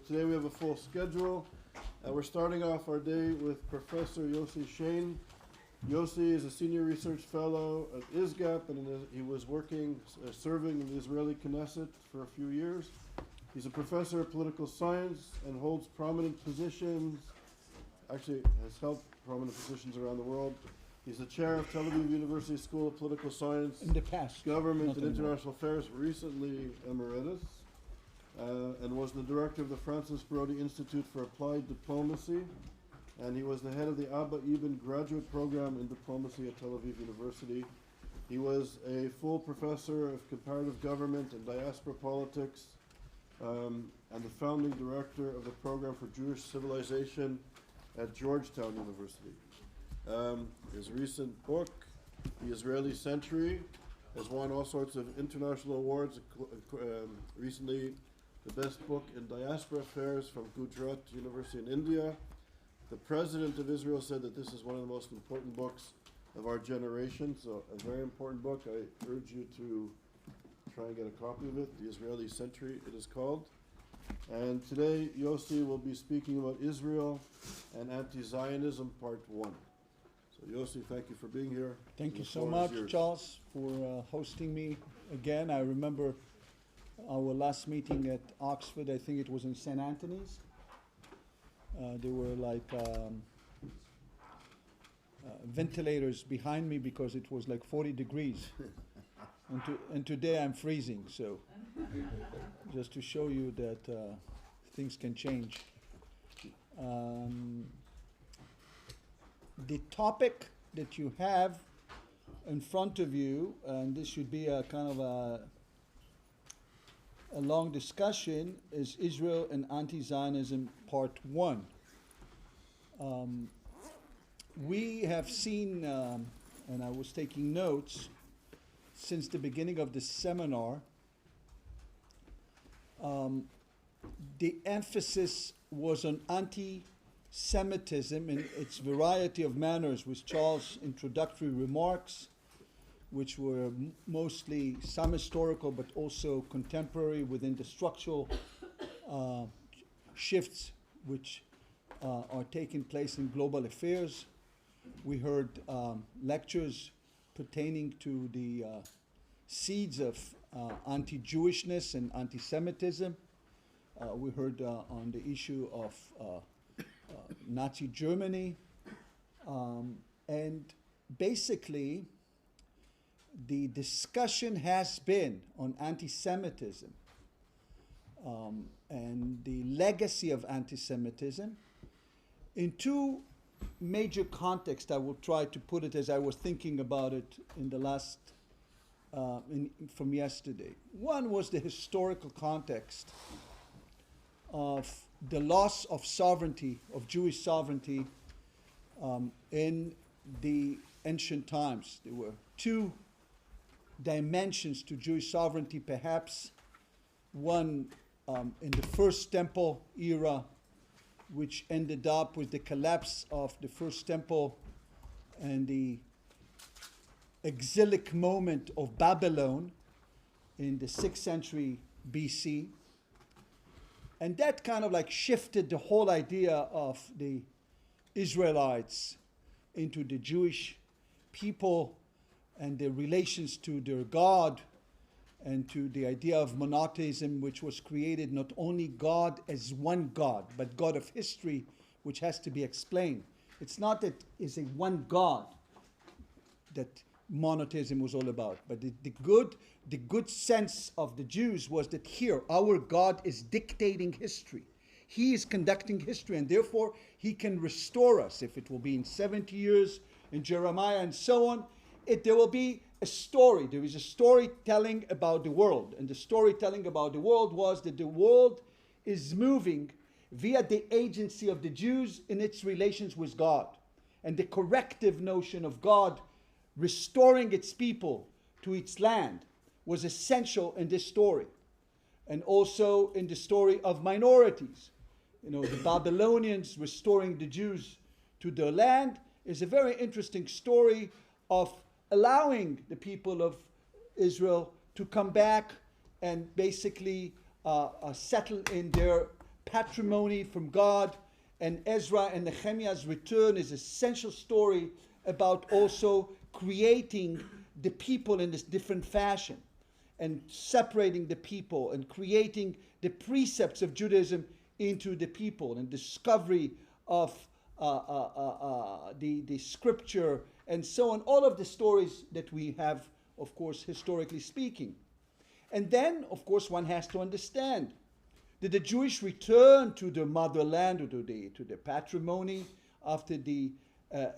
today we have a full schedule. We're starting off our day with Professor Yossi Shain. Yossi is a senior research fellow at ISGAP, and he was serving in the Israeli Knesset for a few years. He's a professor of political science and holds prominent positions, actually has held prominent positions around the world. He's the chair of Tel Aviv University School of Political Science, in the past, Government and International Affairs, recently emeritus, and was the director of the Francis Brody Institute for Applied Diplomacy, and he was the head of the Abba Ibn graduate program in diplomacy at Tel Aviv University. He was a full professor of comparative government and diaspora politics, and the founding director of the program for Jewish civilization at Georgetown University. His recent book, The Israeli Century, has won all sorts of international awards. Recently, the best book in diaspora affairs from Gujarat University in India. The president of Israel said that this is one of the most important books of our generation, so a very important book. I urge you to try and get a copy of it. The Israeli Century, it is called. And today, Yossi will be speaking about Israel and Anti-Zionism, Part 1. So Yossi, thank you for being here. Thank you so much, Charles, for hosting me again. I remember our last meeting at Oxford. I think it was in St. Anthony's. There were like ventilators behind me because it was like 40 degrees. And today I'm freezing, so just to show you that things can change. The topic that you have in front of you, and this should be a kind of a long discussion, is Israel and Anti-Zionism Part 1. We have seen, and I was taking notes, since the beginning of the seminar, the emphasis was on anti-Semitism in its variety of manners, with Charles' introductory remarks, which were mostly some historical but also contemporary within the structural shifts which are taking place in global affairs. We heard lectures pertaining to the seeds of anti-Jewishness and anti-Semitism. We heard on the issue of Nazi Germany. And basically, the discussion has been on anti-Semitism and the legacy of anti-Semitism in two major contexts. I will try to put it as I was thinking about it in the last, from yesterday. One was the historical context of the loss of sovereignty, of Jewish sovereignty in the ancient times. There were two dimensions to Jewish sovereignty, perhaps one in the First Temple era, which ended up with the collapse of the First Temple and the exilic moment of Babylon in the 6th century BC. And that kind of like shifted the whole idea of the Israelites into the Jewish people and their relations to their God and to the idea of monotheism, which was created not only God as one God, but God of history, which has to be explained. It's not that it's a one God that monotheism was all about, but the good sense of the Jews was that here, our God is dictating history. He is conducting history, and therefore he can restore us. If it will be in 70 years, in Jeremiah, and so on, there will be a story. There is a storytelling about the world. And the storytelling about the world was that the world is moving via the agency of the Jews in its relations with God. And the corrective notion of God restoring its people to its land was essential in this story. And also in the story of minorities. The Babylonians restoring the Jews to their land is a very interesting story of allowing the people of Israel to come back and basically settle in their patrimony from God, and Ezra and Nehemiah's return is an essential story about also creating the people in this different fashion and separating the people and creating the precepts of Judaism into the people and discovery of the scripture and so on, all of the stories that we have, of course, historically speaking. And then, of course, one has to understand that the Jewish return to their motherland or to the patrimony after the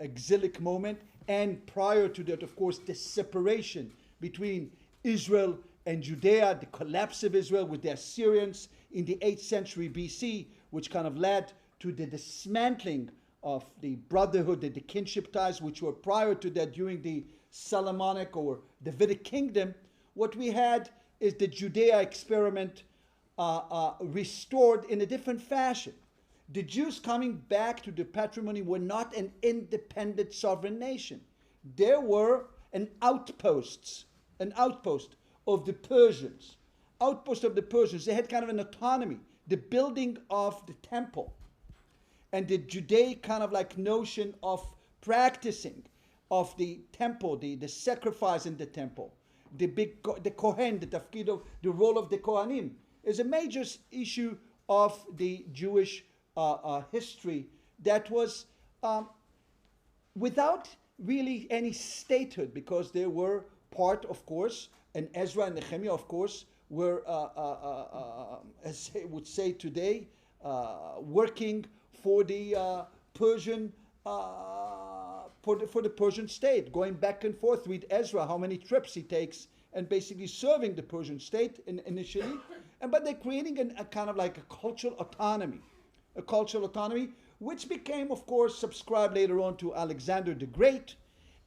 exilic moment, and prior to that, of course, the separation between Israel and Judea, the collapse of Israel with the Assyrians in the 8th century BC, which kind of led to the dismantling of the brotherhood, the kinship ties, which were prior to that during the Solomonic or Davidic kingdom. What we had is the Judea experiment restored in a different fashion. The Jews coming back to the patrimony were not an independent sovereign nation. There were an outpost of the Persians. They had kind of an autonomy. The building of the temple and the Judaic kind of like notion of practicing of the temple, the sacrifice in the temple, the Kohen, the tafkid of the role of the Kohanim is a major issue of the Jewish history that was without really any statehood, because they were part, of course, and Ezra and Nehemiah, of course, were, as they would say today, working for the Persian for the Persian state, going back and forth. Read Ezra, how many trips he takes, and basically serving the Persian state initially, but they're creating a kind of like a cultural autonomy, which became, of course, subscribed later on to Alexander the Great,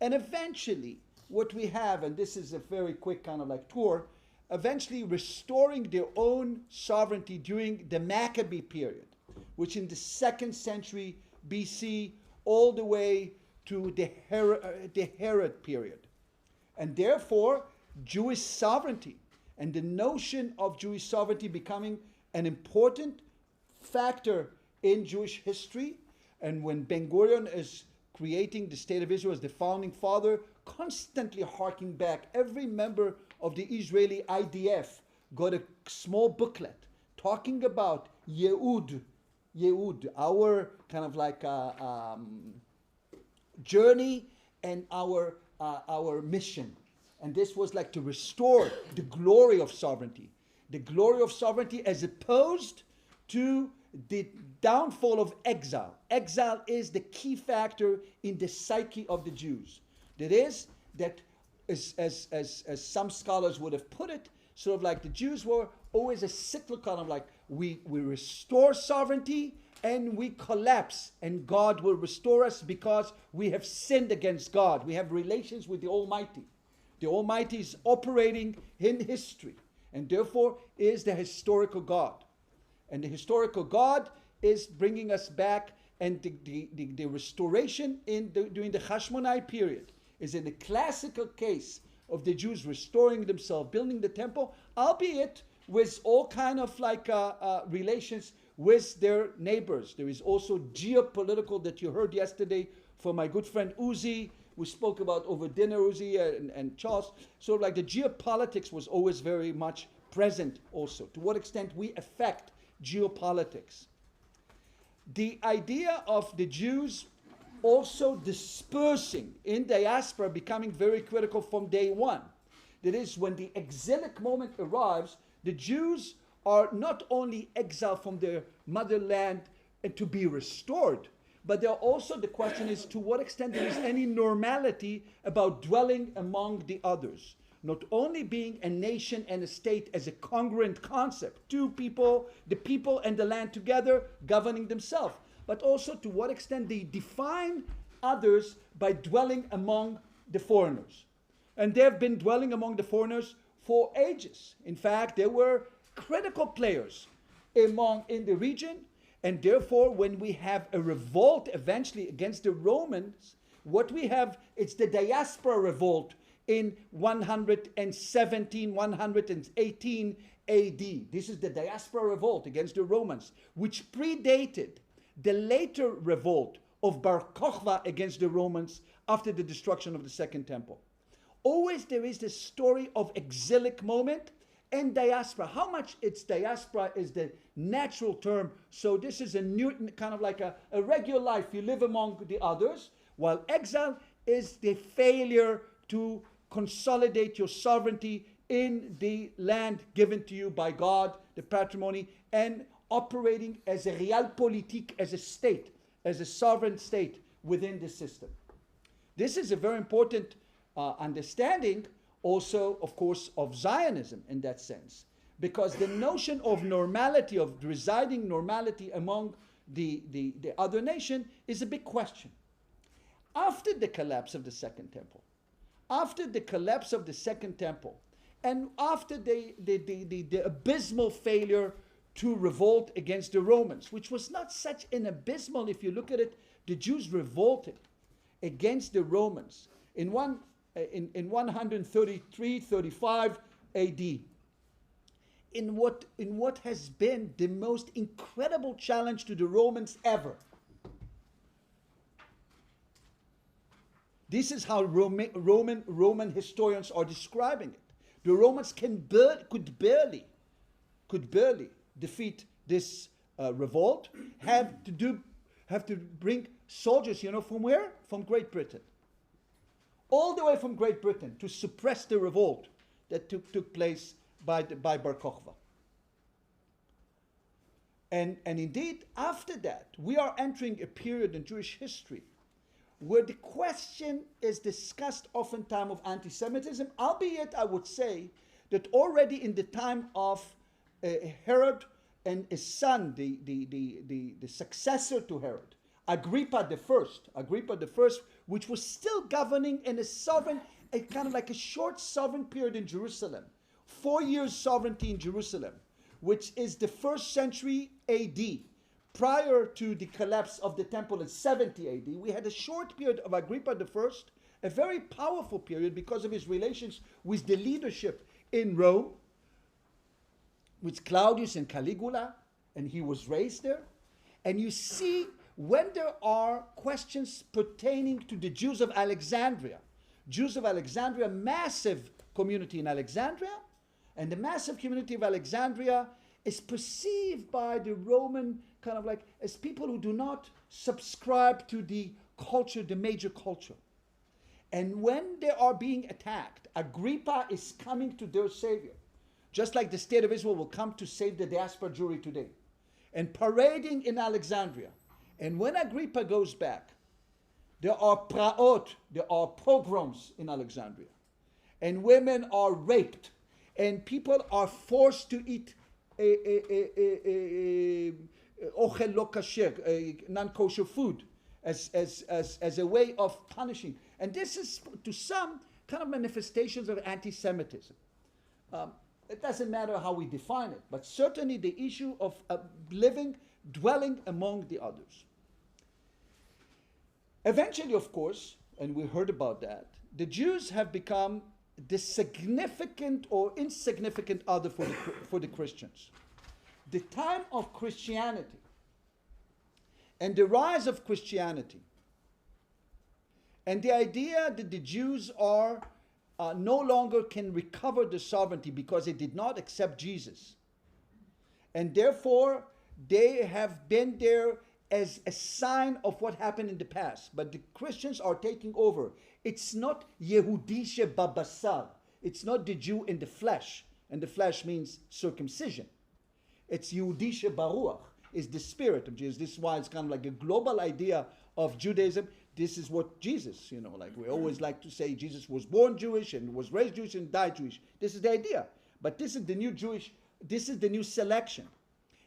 and eventually what we have, and this is a very quick kind of like tour, eventually restoring their own sovereignty during the Maccabee period, which in the 2nd century BC all the way to the Herod period. And therefore, Jewish sovereignty and the notion of Jewish sovereignty becoming an important factor in Jewish history. And when Ben Gurion is creating the State of Israel as the founding father, constantly harking back, every member of the Israeli IDF got a small booklet talking about Yehud, our kind of like journey and our mission. And this was like to restore the glory of sovereignty as opposed to the downfall of exile. Exile is the key factor in the psyche of the Jews. That is, that as some scholars would have put it, sort of like the Jews were always a cyclical kind of like, we restore sovereignty and we collapse, and God will restore us because we have sinned against God. We have relations with the Almighty. The Almighty is operating in history, and therefore is the historical God. And the historical God is bringing us back, and the restoration during the Hashmonai period is in the classical case of the Jews restoring themselves, building the temple, albeit with all kind of like relations with their neighbors. There is also geopolitical that you heard yesterday from my good friend Uzi. We spoke about over dinner, Uzi and Charles. So like the geopolitics was always very much present also. To what extent we affect geopolitics. The idea of the Jews also dispersing in diaspora becoming very critical from day one. That is, when the exilic moment arrives, the Jews are not only exiled from their motherland and to be restored, but they're also, the question is to what extent there is any normality about dwelling among the others. Not only being a nation and a state as a congruent concept, two people, the people and the land together governing themselves, but also to what extent they define others by dwelling among the foreigners. And they've been dwelling among the foreigners for ages. In fact, they were critical players in the region, and therefore when we have a revolt eventually against the Romans, what we have, it's the diaspora revolt in 117, 118 AD. This is the diaspora revolt against the Romans, which predated the later revolt of Bar Kokhba against the Romans after the destruction of the Second Temple. Always there is this story of exilic moment and diaspora. How much it's diaspora is the natural term. So this is a new kind of like a regular life. You live among the others, while exile is the failure to consolidate your sovereignty in the land given to you by God, the patrimony, and operating as a realpolitik, as a state, as a sovereign state within the system. This is a very important understanding also, of course, of Zionism in that sense, because the notion of normality, of residing normality among the other nation is a big question. After the collapse of the Second Temple, and after the abysmal failure to revolt against the Romans, which was not such an abysmal, if you look at it, the Jews revolted against the Romans in 133-35 AD. In what has been the most incredible challenge to the Romans ever. This is how Roman historians are describing it. The Romans could barely defeat this revolt. Have to bring soldiers, from where? From Great Britain. All the way from Great Britain to suppress the revolt that took place by Bar Kokhba. And indeed, after that, we are entering a period in Jewish history where the question is discussed oftentimes of anti-Semitism, albeit I would say that already in the time of Herod and his son, the successor to Herod, Agrippa I, which was still governing in a kind of like a short sovereign period in Jerusalem, 4 years sovereignty in Jerusalem, which is the 1st century AD. Prior to the collapse of the temple in 70 AD, we had a short period of Agrippa I, a very powerful period because of his relations with the leadership in Rome, with Claudius and Caligula, and he was raised there. And you see, when there are questions pertaining to the Jews of Alexandria, massive community in Alexandria, and the massive community of Alexandria is perceived by the Roman kind of like as people who do not subscribe to the culture, the major culture. And when they are being attacked, Agrippa is coming to their savior, just like the state of Israel will come to save the diaspora Jewry today, and parading in Alexandria. And when Agrippa goes back, there are praot, there are pogroms in Alexandria, and women are raped, and people are forced to eat ochel lo kasher, non-kosher food, as a way of punishing. And this is, to some, kind of manifestations of anti-Semitism. It doesn't matter how we define it, but certainly the issue of dwelling among the others. Eventually, of course, and we heard about that, the Jews have become the significant or insignificant other for the Christians. The time of Christianity and the rise of Christianity and the idea that the Jews are no longer can recover the sovereignty because they did not accept Jesus. And therefore, they have been there as a sign of what happened in the past. But the Christians are taking over. It's not Yehudische Babasar. It's not the Jew in the flesh. And the flesh means circumcision. It's Yehudische Baruch, is the spirit of Jesus. This is why it's kind of like a global idea of Judaism. This is what Jesus, like we always like to say Jesus was born Jewish and was raised Jewish and died Jewish. This is the idea. But this is the new selection.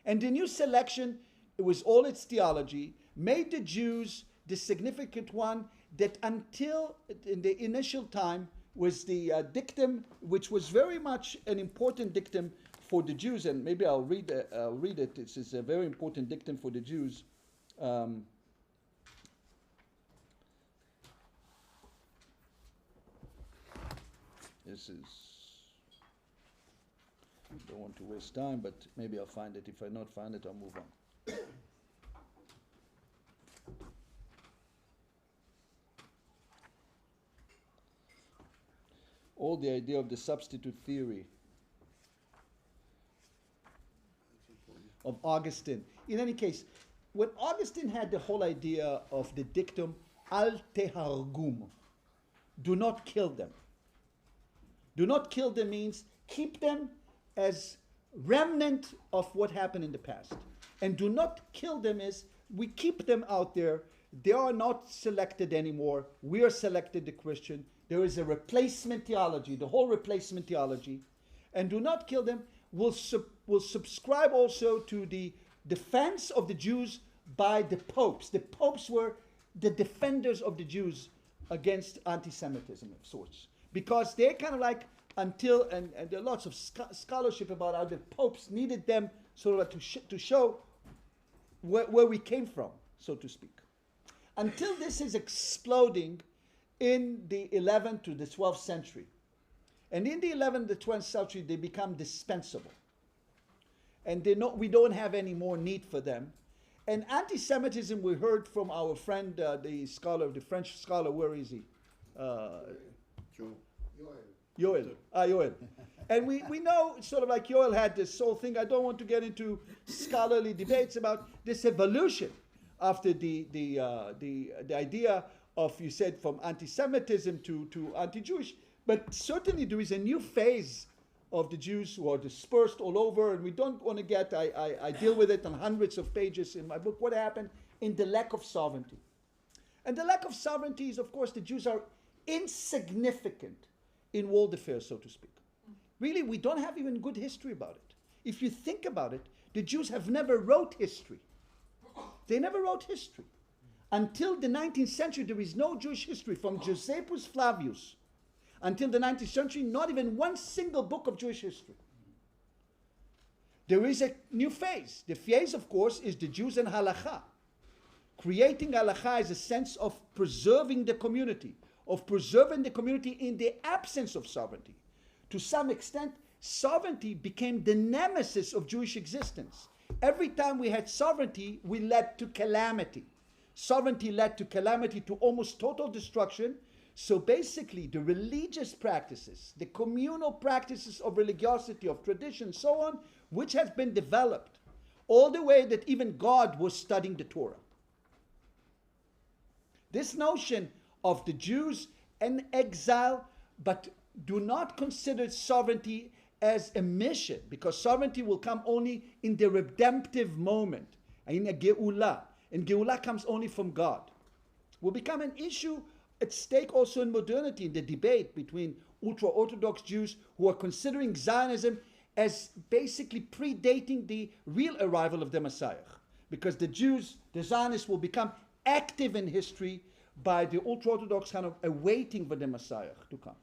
And the new selection, with all its theology, made the Jews the significant one that until in the initial time was the dictum, which was very much an important dictum for the Jews. And maybe I'll read it. This is a very important dictum for the Jews. This is don't want to waste time, but maybe I'll find it. If I not find it, I'll move on. All the idea of the substitute theory of Augustine. In any case, when Augustine had the whole idea of the dictum al tehargum, do not kill them. Do not kill them means keep them as remnant of what happened in the past. And do not kill them is we keep them out there. They are not selected anymore. We are selected, the Christian. There is a replacement theology, the whole replacement theology. And do not kill them will subscribe also to the defense of the Jews by the popes. The popes were the defenders of the Jews against anti-Semitism of sorts. Because they're kind of like until, and there are lots of scholarship about how the popes needed them sort of to show where we came from, so to speak. Until this is exploding in the 11th to the 12th century. And in the 11th to the 12th century, they become dispensable. And we don't have any more need for them. And anti-Semitism, we heard from our friend, the French scholar, where is he? Yoel. Yoel. And we know, sort of like Yoel had this whole thing. I don't want to get into scholarly debates about this evolution after the idea of, you said, from anti-Semitism to anti-Jewish. But certainly there is a new phase of the Jews who are dispersed all over, and we don't want to get, I deal with it on hundreds of pages in my book, what happened in the lack of sovereignty. And the lack of sovereignty is, of course, the Jews are insignificant in world affairs, so to speak. Really, we don't have even good history about it. If you think about it, the Jews have never wrote history. They never wrote history. Until the 19th century, there is no Jewish history. From Josephus Flavius until the 19th century, not even one single book of Jewish history. There is a new phase. The phase, of course, is the Jews and halakha. Creating halakha is a sense of preserving the community, in the absence of sovereignty. To some extent, sovereignty became the nemesis of Jewish existence. Every time we had sovereignty, we led to calamity. Sovereignty led to calamity, to almost total destruction. So basically, the religious practices, the communal practices of religiosity, of tradition, so on, which has been developed all the way that even God was studying the Torah. This notion of the Jews in exile, but do not consider sovereignty as a mission, because sovereignty will come only in the redemptive moment, in a Geulah. And Geulah comes only from God. Will become an issue at stake also in modernity, in the debate between ultra-Orthodox Jews who are considering Zionism as basically predating the real arrival of the Messiah. Because the Jews, the Zionists, will become active in history by the ultra-Orthodox kind of awaiting for the Messiah to come.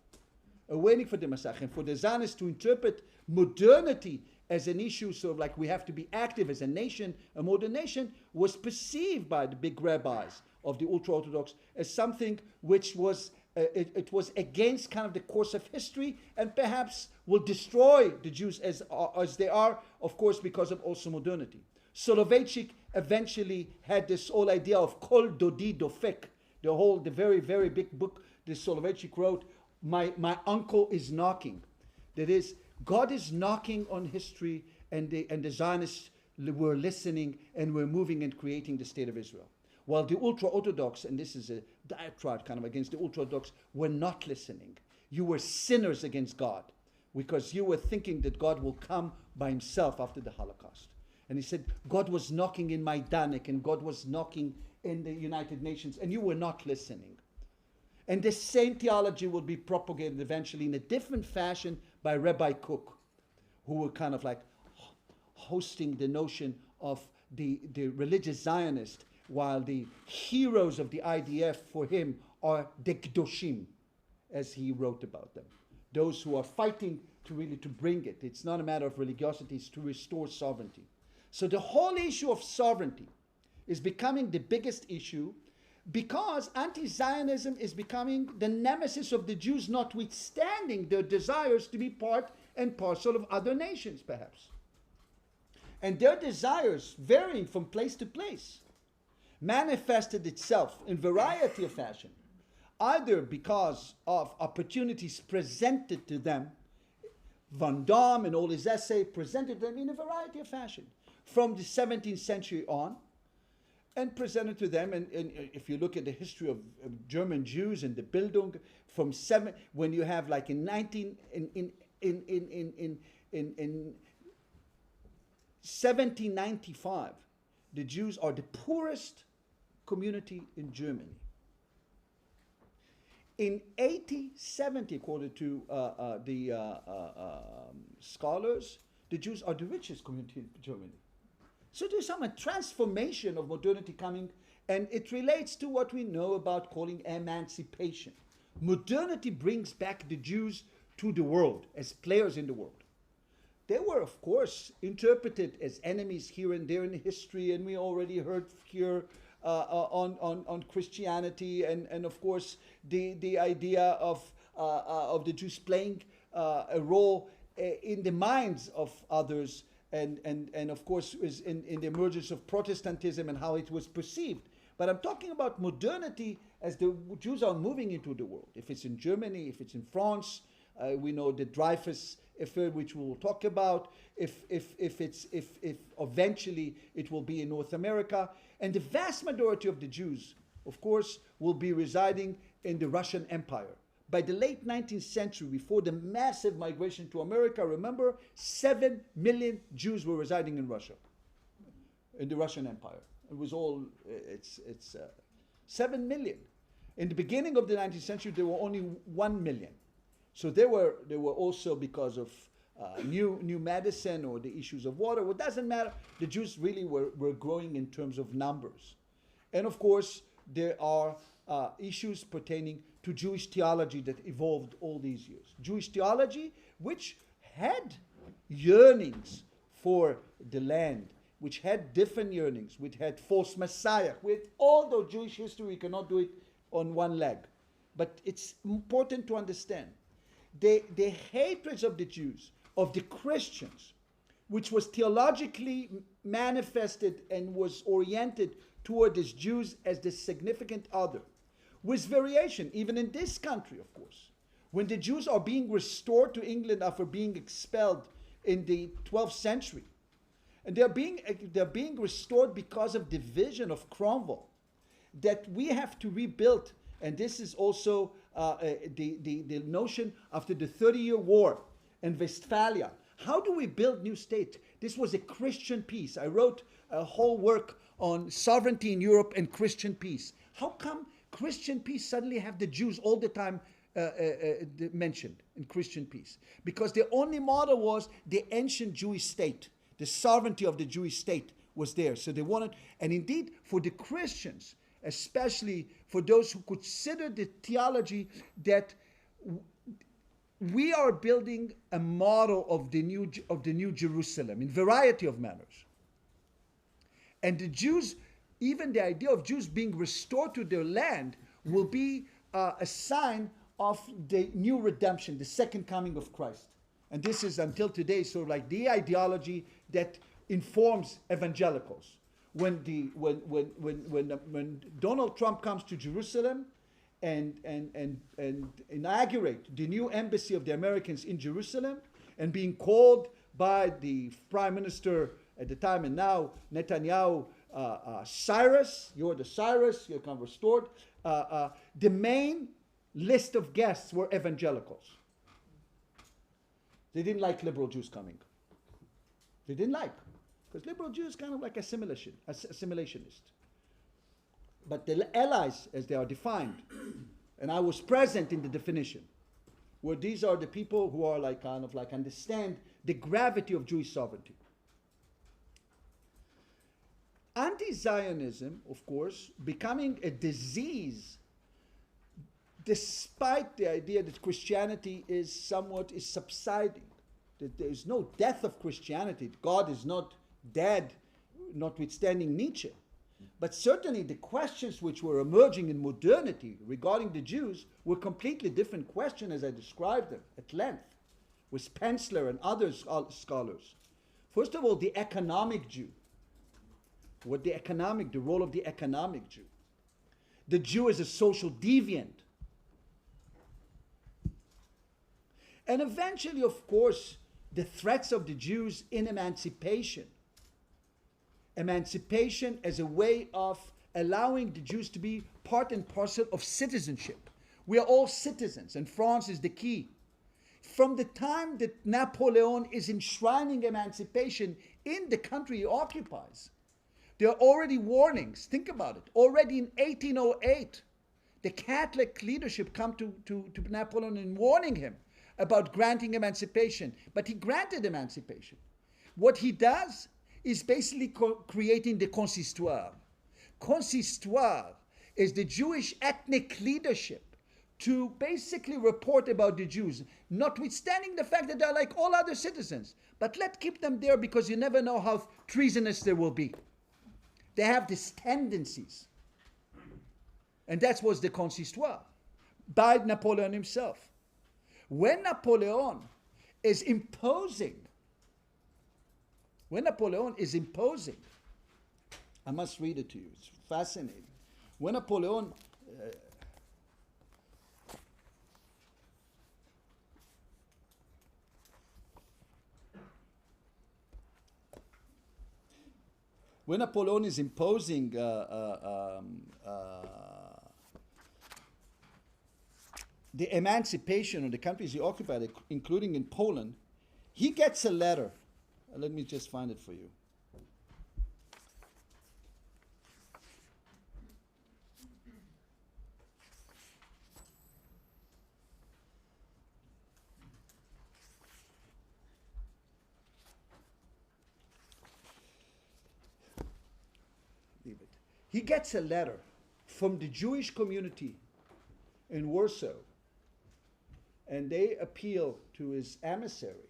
Awaiting for the Messiah. And for the Zionists to interpret modernity as an issue, sort of like we have to be active as a nation, a modern nation, was perceived by the big rabbis of the ultra-Orthodox as something which was, it was against kind of the course of history, and perhaps will destroy the Jews as they are, of course, because of also modernity. Soloveitchik eventually had this whole idea of Kol Dodi Dofek, the very, very big book that Soloveitchik wrote, My Uncle is Knocking. That is, God is knocking on history, and the Zionists were listening and were moving and creating the state of Israel. While the ultra-Orthodox, and this is a diatribe kind of against the ultra-Orthodox, were not listening. You were sinners against God because you were thinking that God will come by himself after the Holocaust. And he said, God was knocking in Majdanek, and God was knocking in the United Nations, and you were not listening. And the same theology will be propagated eventually in a different fashion by Rabbi Kook, who were kind of like hosting the notion of the religious Zionist, while the heroes of the IDF for him are the Kedoshim, as he wrote about them. Those who are fighting to bring it. It's not a matter of religiosity, it's to restore sovereignty. So the whole issue of sovereignty is becoming the biggest issue, because anti-Zionism is becoming the nemesis of the Jews, notwithstanding their desires to be part and parcel of other nations, perhaps. And their desires, varying from place to place, manifested itself in variety of fashion, either because of opportunities presented to them. Van Dam in all his essay presented them in a variety of fashion from the 17th century on, and presented to them. And if you look at the history of German Jews and the Bildung, from when you have like in 1795, the Jews are the poorest community in Germany. In 1870, according to the scholars, the Jews are the richest community in Germany. So there's some transformation of modernity coming, and it relates to what we know about calling emancipation. Modernity brings back the Jews to the world as players in the world. They were, of course, interpreted as enemies here and there in history, and we already heard here on Christianity, and of course the idea of the Jews playing a role in the minds of others, and of course is in the emergence of Protestantism and how it was perceived. But I'm talking about modernity as the Jews are moving into the world. If it's in Germany, if it's in France, we know the Dreyfus affair, which we will talk about. If eventually it will be in North America, and the vast majority of the Jews, of course, will be residing in the Russian Empire. By the late 19th century, before the massive migration to America, remember, 7 million Jews were residing in Russia, in the Russian Empire. It was all, it's 7 million. In the beginning of the 19th century, there were only 1 million. So they were also, because of new medicine or the issues of water, well, it doesn't matter. The Jews really were growing in terms of numbers. And of course, there are issues pertaining to Jewish theology that evolved all these years. Jewish theology, which had yearnings for the land, which had different yearnings, which had false messiah. With all the Jewish history, we cannot do it on one leg. But it's important to understand the hatreds of the Jews, of the Christians, which was theologically manifested and was oriented toward the Jews as the significant other, with variation, even in this country, of course. When the Jews are being restored to England after being expelled in the 12th century, and they're being restored because of the vision of Cromwell, that we have to rebuild. And this is also the notion after the 30-year War in Westphalia. How do we build new states? This was a Christian peace. I wrote a whole work on sovereignty in Europe and Christian peace. How come Christian peace suddenly have the Jews all the time mentioned in Christian peace? Because the only model was the ancient Jewish state. The sovereignty of the Jewish state was there. So they wanted, and indeed for the Christians, especially for those who consider the theology that we are building a model of the new Jerusalem in variety of manners. And the Jews, even the idea of Jews being restored to their land, will be a sign of the new redemption, the second coming of Christ. And this is until today sort of like the ideology that informs evangelicals. When Donald Trump comes to Jerusalem and inaugurate the new embassy of the Americans in Jerusalem, and being called by the Prime Minister at the time and now, Netanyahu, Cyrus, you're the Cyrus, you're kind of restored. The main list of guests were evangelicals. They didn't like liberal Jews coming. They didn't like. Because liberal Jews kind of like assimilationist. But the allies, as they are defined, and I was present in the definition, where these are the people who are like kind of like understand the gravity of Jewish sovereignty. Anti-Zionism, of course, becoming a disease, despite the idea that Christianity is subsiding, that there is no death of Christianity. God is not dead, notwithstanding Nietzsche. But certainly the questions which were emerging in modernity regarding the Jews were completely different questions as I described them at length. with Penzler and other scholars. First of all, the economic Jew. The role of the economic Jew. The Jew is a social deviant. And eventually, of course, the threats of the Jews in emancipation. Emancipation as a way of allowing the Jews to be part and parcel of citizenship. We are all citizens, and France is the key. From the time that Napoleon is enshrining emancipation in the country he occupies, there are already warnings. Think about it. Already in 1808, the Catholic leadership come to Napoleon and warning him about granting emancipation. But he granted emancipation. What he does is basically creating the consistoire. Consistoire is the Jewish ethnic leadership to basically report about the Jews, notwithstanding the fact that they're like all other citizens. But let's keep them there because you never know how treasonous they will be. They have these tendencies. And that was the consistoire by Napoleon himself. When Napoleon is imposing, I must read it to you, it's fascinating. When Napoleon is imposing the emancipation of the countries he occupied, including in Poland, he gets a letter. Let me just find it for you. He gets a letter from the Jewish community in Warsaw, and they appeal to his emissary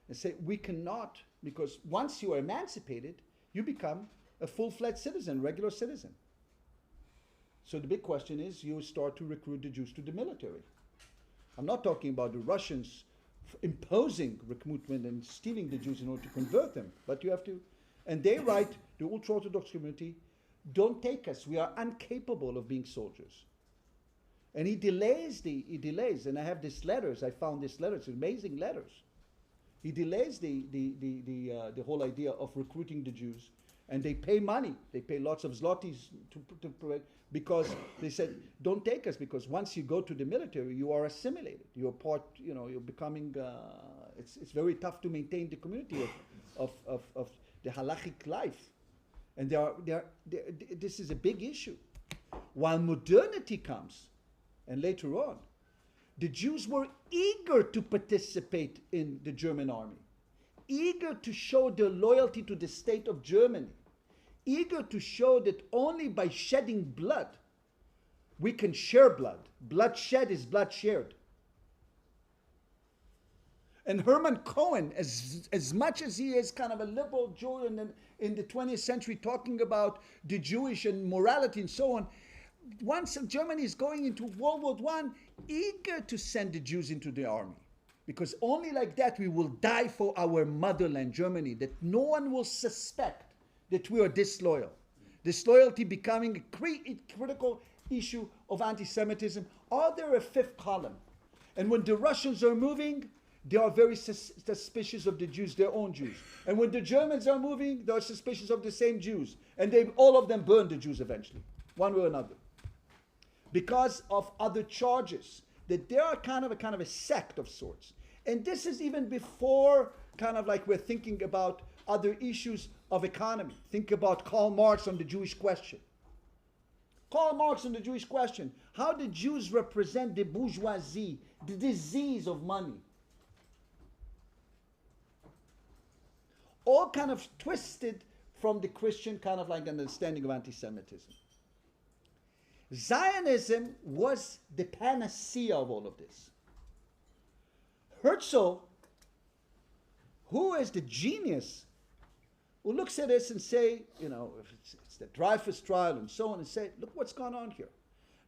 and say, we cannot, because once you are emancipated, you become a full-fledged citizen, regular citizen. So the big question is, you start to recruit the Jews to the military. I'm not talking about the Russians imposing recruitment and stealing the Jews in order to convert them, but you have to, and they write, the ultra-Orthodox community, don't take us, we are incapable of being soldiers. And he delays, and I have these letters, I found these letters, amazing letters. He delays the whole idea of recruiting the Jews, and they pay money, they pay lots of zlotys because they said, don't take us, because once you go to the military, you are assimilated, you're part, you're becoming, it's very tough to maintain the community of the halachic life. And this is a big issue. While modernity comes, and later on, the Jews were eager to participate in the German army, eager to show their loyalty to the state of Germany, eager to show that only by shedding blood, we can share blood. Blood shed is blood shared. And Hermann Cohen, as much as he is kind of a liberal Jew in the 20th century talking about the Jewish and morality and so on, once Germany is going into World War I, eager to send the Jews into the army. Because only like that we will die for our motherland, Germany, that no one will suspect that we are disloyal. Disloyalty becoming a critical issue of anti-Semitism. Are there a fifth column? And when the Russians are moving, they are very suspicious of the Jews, their own Jews. And when the Germans are moving, they are suspicious of the same Jews. And all of them burn the Jews eventually, one way or another. Because of other charges, that they are kind of a sect of sorts. And this is even before kind of like we're thinking about other issues of economy. Think about Karl Marx on the Jewish question. Karl Marx on the Jewish question. How the Jews represent the bourgeoisie, the disease of money. All kind of twisted from the Christian kind of like understanding of anti-Semitism. Zionism was the panacea of all of this. Herzl, who is the genius, who looks at this and say, if it's the Dreyfus trial and so on, and say, look what's going on here.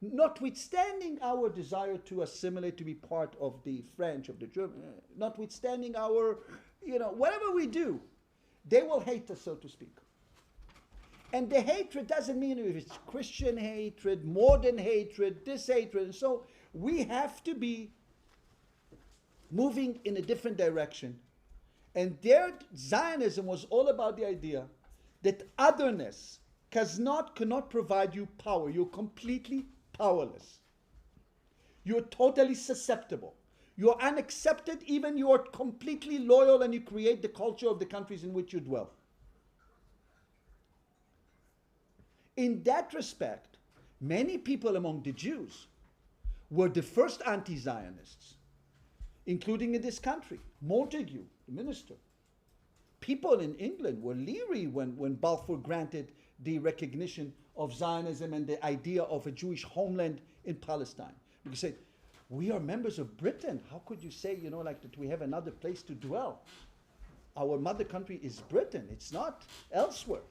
notwithstanding our desire to assimilate, to be part of the French, of the German, notwithstanding our, whatever we do, they will hate us, so to speak. And the hatred doesn't mean if it's Christian hatred, modern hatred, this hatred. And so we have to be moving in a different direction. And their Zionism was all about the idea that otherness cannot provide you power. You're completely powerless. You're totally susceptible. You're unaccepted, even you are completely loyal, and you create the culture of the countries in which you dwell. In that respect, many people among the Jews were the first anti-Zionists, including in this country. Montague, the minister. People in England were leery when Balfour granted the recognition of Zionism and the idea of a Jewish homeland in Palestine. Because they said, we are members of Britain. How could you say, that we have another place to dwell? Our mother country is Britain. It's not elsewhere.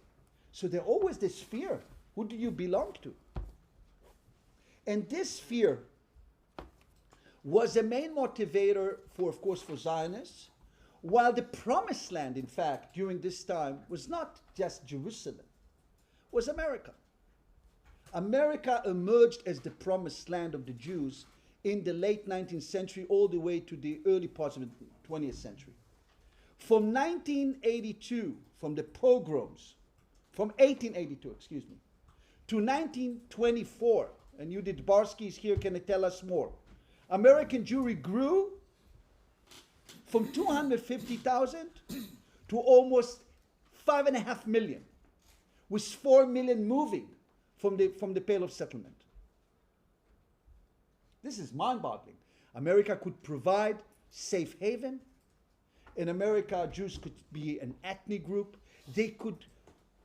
So there's always this fear. Who do you belong to? And this fear was a main motivator for Zionists, while the promised land, in fact, during this time was not just Jerusalem, was America. America emerged as the promised land of the Jews in the late 19th century all the way to the early parts of the 20th century. From 1882, from 1882, to 1924, and Judith Barsky is here, can tell us more. American Jewry grew from 250,000 to almost 5.5 million, with 4 million moving from the Pale of Settlement. This is mind-boggling. America could provide safe haven. In America, Jews could be an ethnic group. They could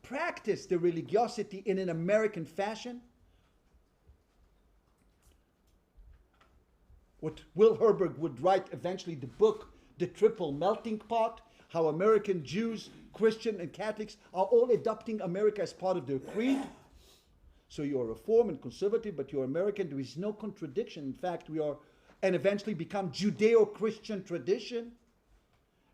practice the religiosity in an American fashion. What Will Herberg would write eventually, the book, The Triple Melting Pot, how American Jews, Christian, and Catholics are all adopting America as part of their creed. So you're Reform and conservative, but you're American. There is no contradiction. In fact, we are, and eventually become Judeo-Christian tradition.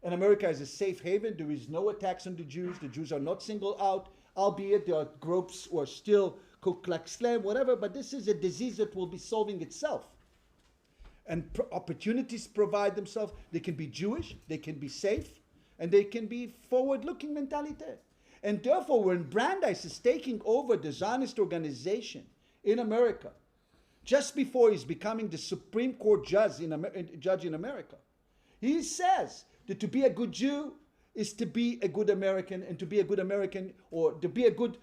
And America is a safe haven. There is no attacks on the Jews. The Jews are not singled out, albeit there are groups who are still Ku Klux Klan, whatever, but this is a disease that will be solving itself. And opportunities provide themselves. They can be Jewish, they can be safe, and they can be forward-looking mentality. And therefore, when Brandeis is taking over the Zionist organization in America, just before he's becoming the Supreme Court judge in America, he says that to be a good Jew is to be a good American, and to be a good American, or to be a good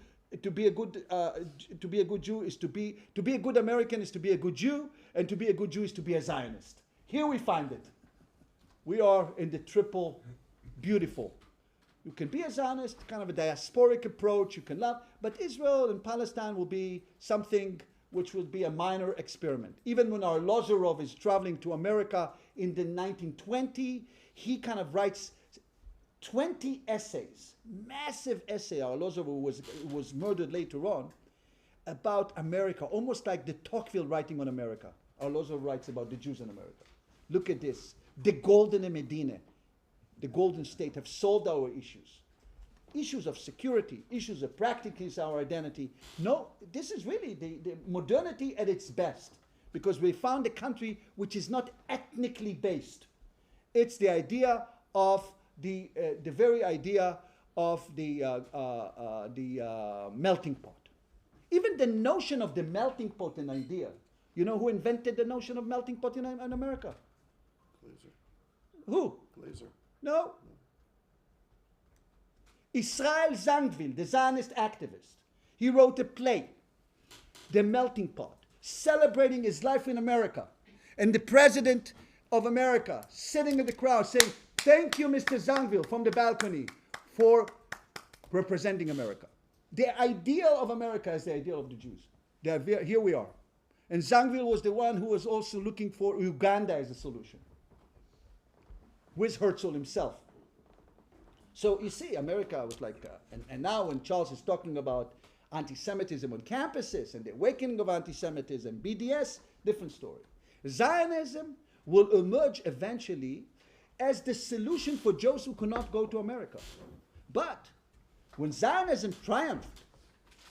Jew is to be a good American is to be a good Jew, and to be a good Jew is to be a Zionist. Here we find it. We are in the triple beautiful. You can be a Zionist, kind of a diasporic approach, you can love, but Israel and Palestine will be something which will be a minor experiment. Even when our Lozorov is traveling to America in the 1920s, he kind of writes 20 essays, massive essay. Our Lozorov was murdered later on, about America, almost like de Tocqueville writing on America. Our Lozorov writes about the Jews in America. Look at this. The Golden Medina, the Golden State, have solved our issues. Issues of security, issues of practicing our identity. No, this is really the modernity at its best, because we found a country which is not ethnically based. It's the idea of the very idea of the melting pot. Even the notion of the melting pot, an idea. You know who invented the notion of melting pot in America? Glazer. Who? Glazer. No. Israel Zangwill, the Zionist activist. He wrote a play, The Melting Pot, celebrating his life in America. And the president of America sitting in the crowd saying, "Thank you, Mr. Zangwill," from the balcony, for representing America. The ideal of America is the ideal of the Jews. Here we are. And Zangwill was the one who was also looking for Uganda as a solution, with Herzl himself. So you see, America was like, and now when Charles is talking about Anti-Semitism on campuses and the awakening of anti-Semitism, BDS, different story. Zionism will emerge eventually as the solution for Jews who cannot go to America. But when Zionism triumphed,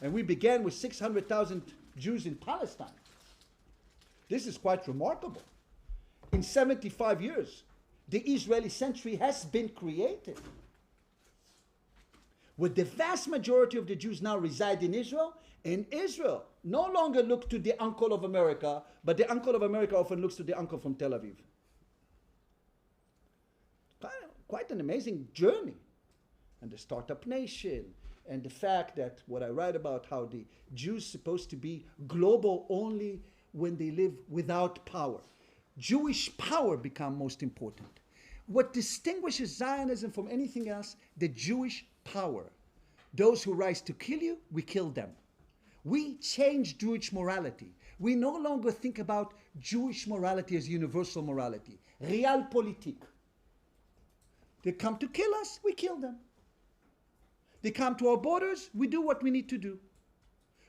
and we began with 600,000 Jews in Palestine, this is quite remarkable. In 75 years, the Israeli century has been created. With the vast majority of the Jews now reside in Israel, and Israel no longer looks to the uncle of America, but the uncle of America often looks to the uncle from Tel Aviv. Quite an amazing journey. And the startup nation, and the fact that what I write about, how the Jews supposed to be global only when they live without power. Jewish power become most important. What distinguishes Zionism from anything else, the Jewish power. Those who rise to kill you, we kill them. We change Jewish morality. We no longer think about Jewish morality as universal morality. Realpolitik. They come to kill us, we kill them. They come to our borders, we do what we need to do.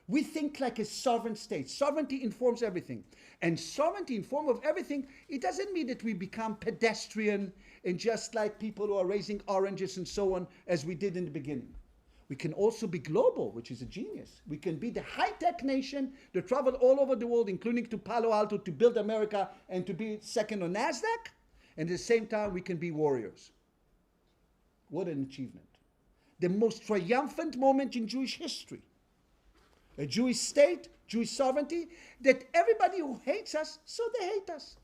We think like a sovereign state. Sovereignty informs everything. And sovereignty in form of everything, it doesn't mean that we become pedestrian and just like people who are raising oranges and so on, as we did in the beginning. We can also be global, which is a genius. We can be the high-tech nation that traveled all over the world, including to Palo Alto, to build America and to be second on NASDAQ. And at the same time, we can be warriors. What an achievement. The most triumphant moment in Jewish history. A Jewish state, Jewish sovereignty, that everybody who hates us, so they hate us.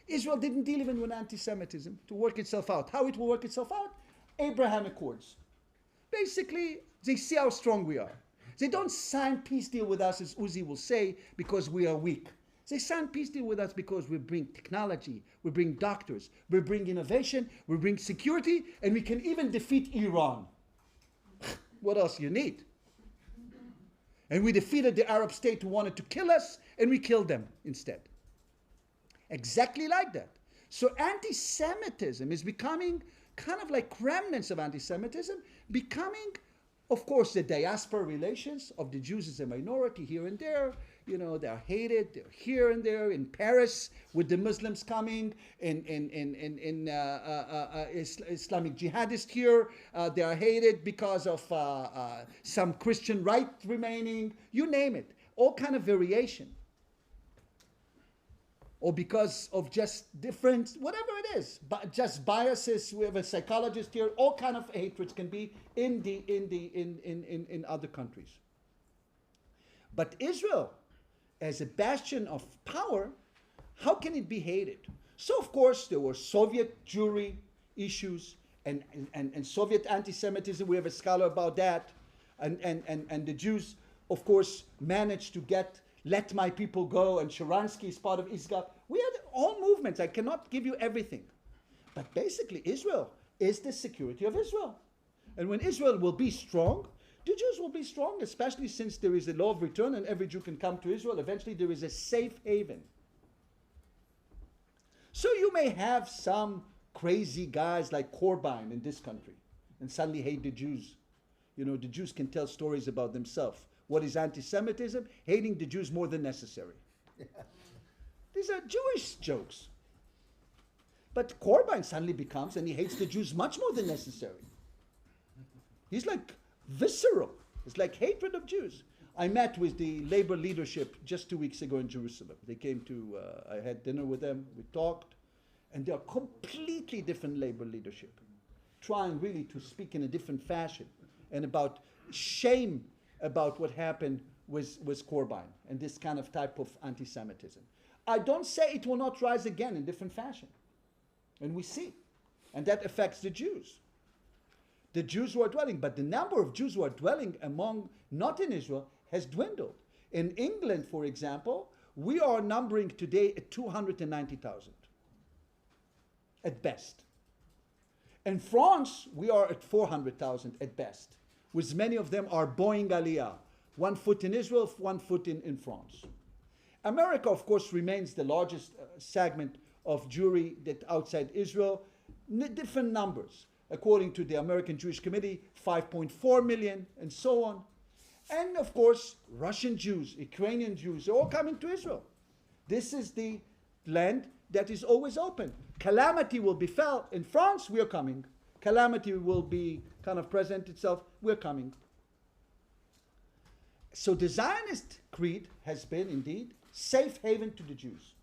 Israel didn't deal even with anti-Semitism to work itself out. How it will work itself out? Abraham Accords. Basically, they see how strong we are. They don't sign peace deal with us, as Uzi will say, because we are weak. They sign peace deal with us because we bring technology, we bring doctors, we bring innovation, we bring security, and we can even defeat Iran. What else you need? And we defeated the Arab state who wanted to kill us, and we killed them instead. Exactly like that. So anti-Semitism is becoming kind of like remnants of anti-Semitism, becoming, of course, the diaspora relations of the Jews as a minority here and there. You know, they're hated, they're here and there. In Paris, with the Muslims coming, in Islamic jihadists here, they are hated because of some Christian right remaining, you name it, all kind of variation. Or because of just different, whatever it is, but just biases. We have a psychologist here. All kind of hatreds can be in other countries. But Israel, as a bastion of power, how can it be hated? So of course there were Soviet Jewry issues and Soviet anti-Semitism. We have a scholar about that, and the Jews, of course, managed to let my people go, and Sharansky is part of ISGAP. We had all movements. I cannot give you everything. But basically, Israel is the security of Israel. And when Israel will be strong, the Jews will be strong, especially since there is a law of return and every Jew can come to Israel. Eventually, there is a safe haven. So you may have some crazy guys like Corbijn in this country and suddenly hate the Jews. You know, the Jews can tell stories about themselves. What is anti-Semitism? Hating the Jews more than necessary. These are Jewish jokes. But Corbijn suddenly becomes, and he hates the Jews much more than necessary. He's like visceral. It's like hatred of Jews. I met with the labor leadership just 2 weeks ago in Jerusalem. They came to, I had dinner with them, we talked, and they are completely different labor leadership, trying really to speak in a different fashion and about shame about what happened with Corbijn and this kind of type of anti-Semitism. I don't say it will not rise again in different fashion. And we see. And that affects the Jews. The Jews who are dwelling. But the number of Jews who are dwelling among, not in Israel, has dwindled. In England, for example, we are numbering today at 290,000. At best. In France, we are at 400,000 at best. With many of them are Boeing Aliyah. 1 foot in Israel, 1 foot in France. America, of course, remains the largest segment of Jewry that outside Israel. Different numbers. According to the American Jewish Committee, 5.4 million and so on. And of course, Russian Jews, Ukrainian Jews, they're all coming to Israel. This is the land that is always open. Calamity will befall in France, we're coming. Calamity will be kind of present itself, we're coming. So the Zionist creed has been indeed safe haven to the Jews.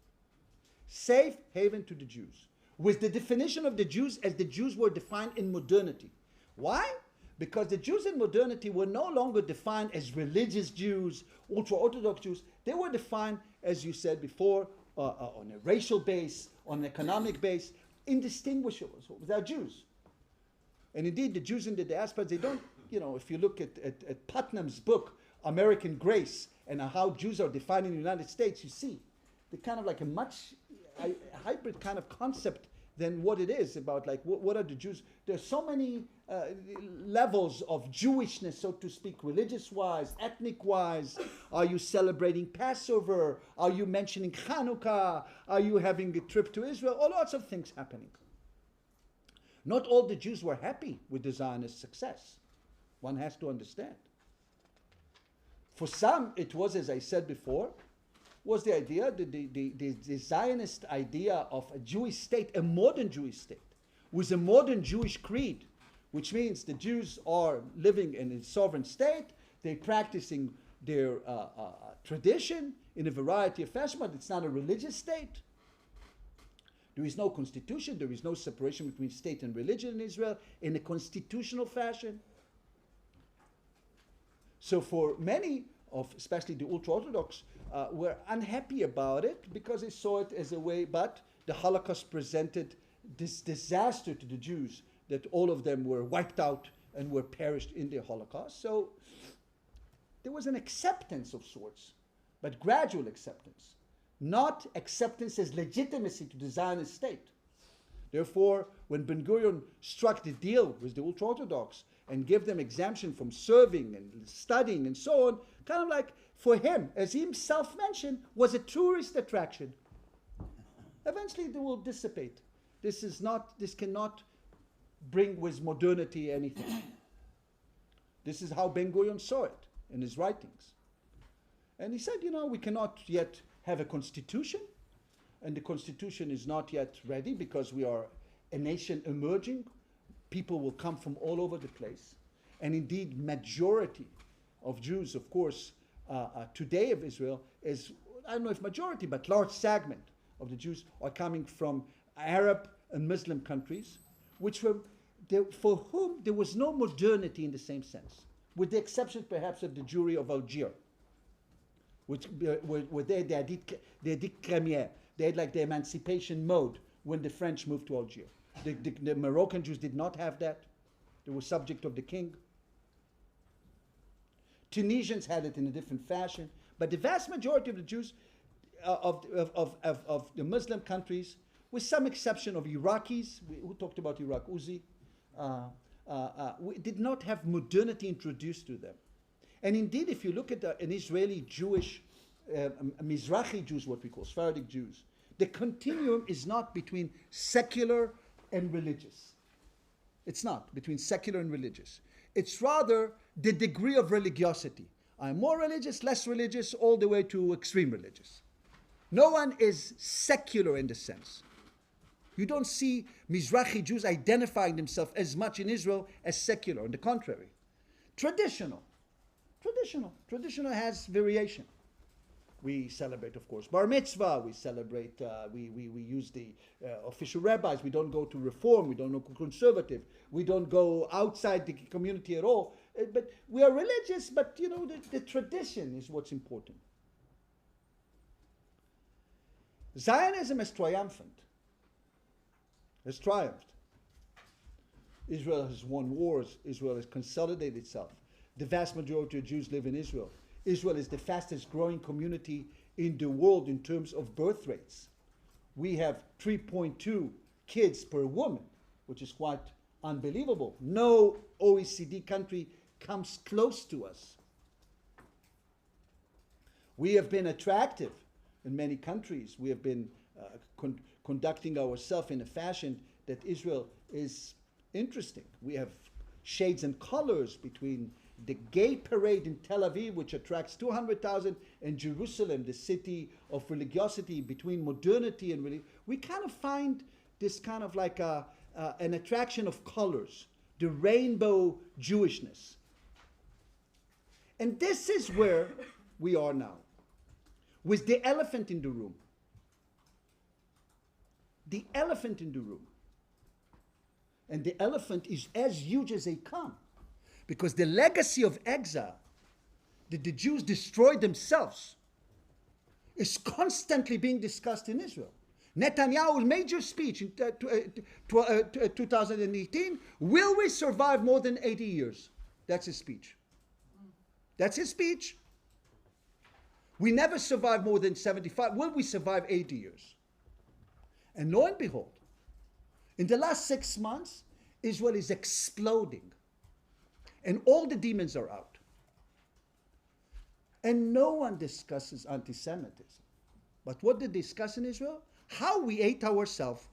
Safe haven to the Jews. With the definition of the Jews as the Jews were defined in modernity. Why? Because the Jews in modernity were no longer defined as religious Jews, ultra-Orthodox Jews. They were defined, as you said before, on a racial base, on an economic base, indistinguishable. So they're Jews. And indeed, the Jews in the diaspora, they don't, if you look at Putnam's book, American Grace, and how Jews are defined in the United States, you see, they're kind of like a much hybrid kind of concept than what it is about, like, what are the Jews? There's so many levels of Jewishness, so to speak, religious-wise, ethnic-wise. Are you celebrating Passover? Are you mentioning Hanukkah? Are you having a trip to Israel? All lots of things happening. Not all the Jews were happy with the Zionist success. One has to understand. For some, it was, as I said before, was the idea, the Zionist idea of a Jewish state, a modern Jewish state, with a modern Jewish creed, which means the Jews are living in a sovereign state, they're practicing their tradition in a variety of fashion, but it's not a religious state. There is no constitution, there is no separation between state and religion in Israel in a constitutional fashion. So for many of, especially the ultra-Orthodox, were unhappy about it because they saw it as a way, but the Holocaust presented this disaster to the Jews that all of them were wiped out and were perished in the Holocaust. So there was an acceptance of sorts, but gradual acceptance, not acceptance as legitimacy to the Zionist state. Therefore, when Ben-Gurion struck the deal with the ultra-Orthodox and gave them exemption from serving and studying and so on, kind of like for him, as he himself mentioned, was a tourist attraction. Eventually they will dissipate. This cannot bring with modernity anything. This is how Ben-Gurion saw it in his writings. And he said, we cannot yet have a constitution, and the constitution is not yet ready because we are a nation emerging. People will come from all over the place. And indeed, majority of Jews, of course, today of Israel is, I don't know if majority, but large segment of the Jews are coming from Arab and Muslim countries, which were, for whom there was no modernity in the same sense, with the exception perhaps of the Jewry of Algiers, which were they did Crémière. They had like the emancipation mode when the French moved to Algiers. The Moroccan Jews did not have that. They were subject of the king. Tunisians had it in a different fashion. But the vast majority of the Jews of the Muslim countries, with some exception of Iraqis, who talked about Iraq, Uzi, did not have modernity introduced to them. And indeed, if you look at an Israeli Jewish, Mizrahi Jews, what we call Sephardic Jews, the continuum is not between secular and religious. It's not between secular and religious. It's rather the degree of religiosity. I'm more religious, less religious, all the way to extreme religious. No one is secular in the sense. You don't see Mizrahi Jews identifying themselves as much in Israel as secular. On the contrary. Traditional has variation. We celebrate, of course, bar mitzvah. We celebrate, we use the official rabbis. We don't go to reform. We don't go conservative. We don't go outside the community at all. But we are religious, but the tradition is what's important. Zionism is triumphant. Has triumphed. Israel has won wars. Israel has consolidated itself. The vast majority of Jews live in Israel. Israel is the fastest growing community in the world in terms of birth rates. We have 3.2 kids per woman, which is quite unbelievable. No OECD country comes close to us. We have been attractive in many countries. We have been conducting ourselves in a fashion that Israel is interesting. We have shades and colors between the gay parade in Tel Aviv, which attracts 200,000, and Jerusalem, the city of religiosity between modernity and religion, we kind of find this kind of like an attraction of colors, the rainbow Jewishness. And this is where we are now, with the elephant in the room. The elephant in the room. And the elephant is as huge as they come. Because the legacy of exile that the Jews destroyed themselves is constantly being discussed in Israel. Netanyahu's major speech in 2018, will we survive more than 80 years? That's his speech. That's his speech. We never survive more than 75. Will we survive 80 years? And lo and behold, in the last 6 months, Israel is exploding. And all the demons are out. And no one discusses anti-Semitism. But what they discuss in Israel? How we ate ourselves.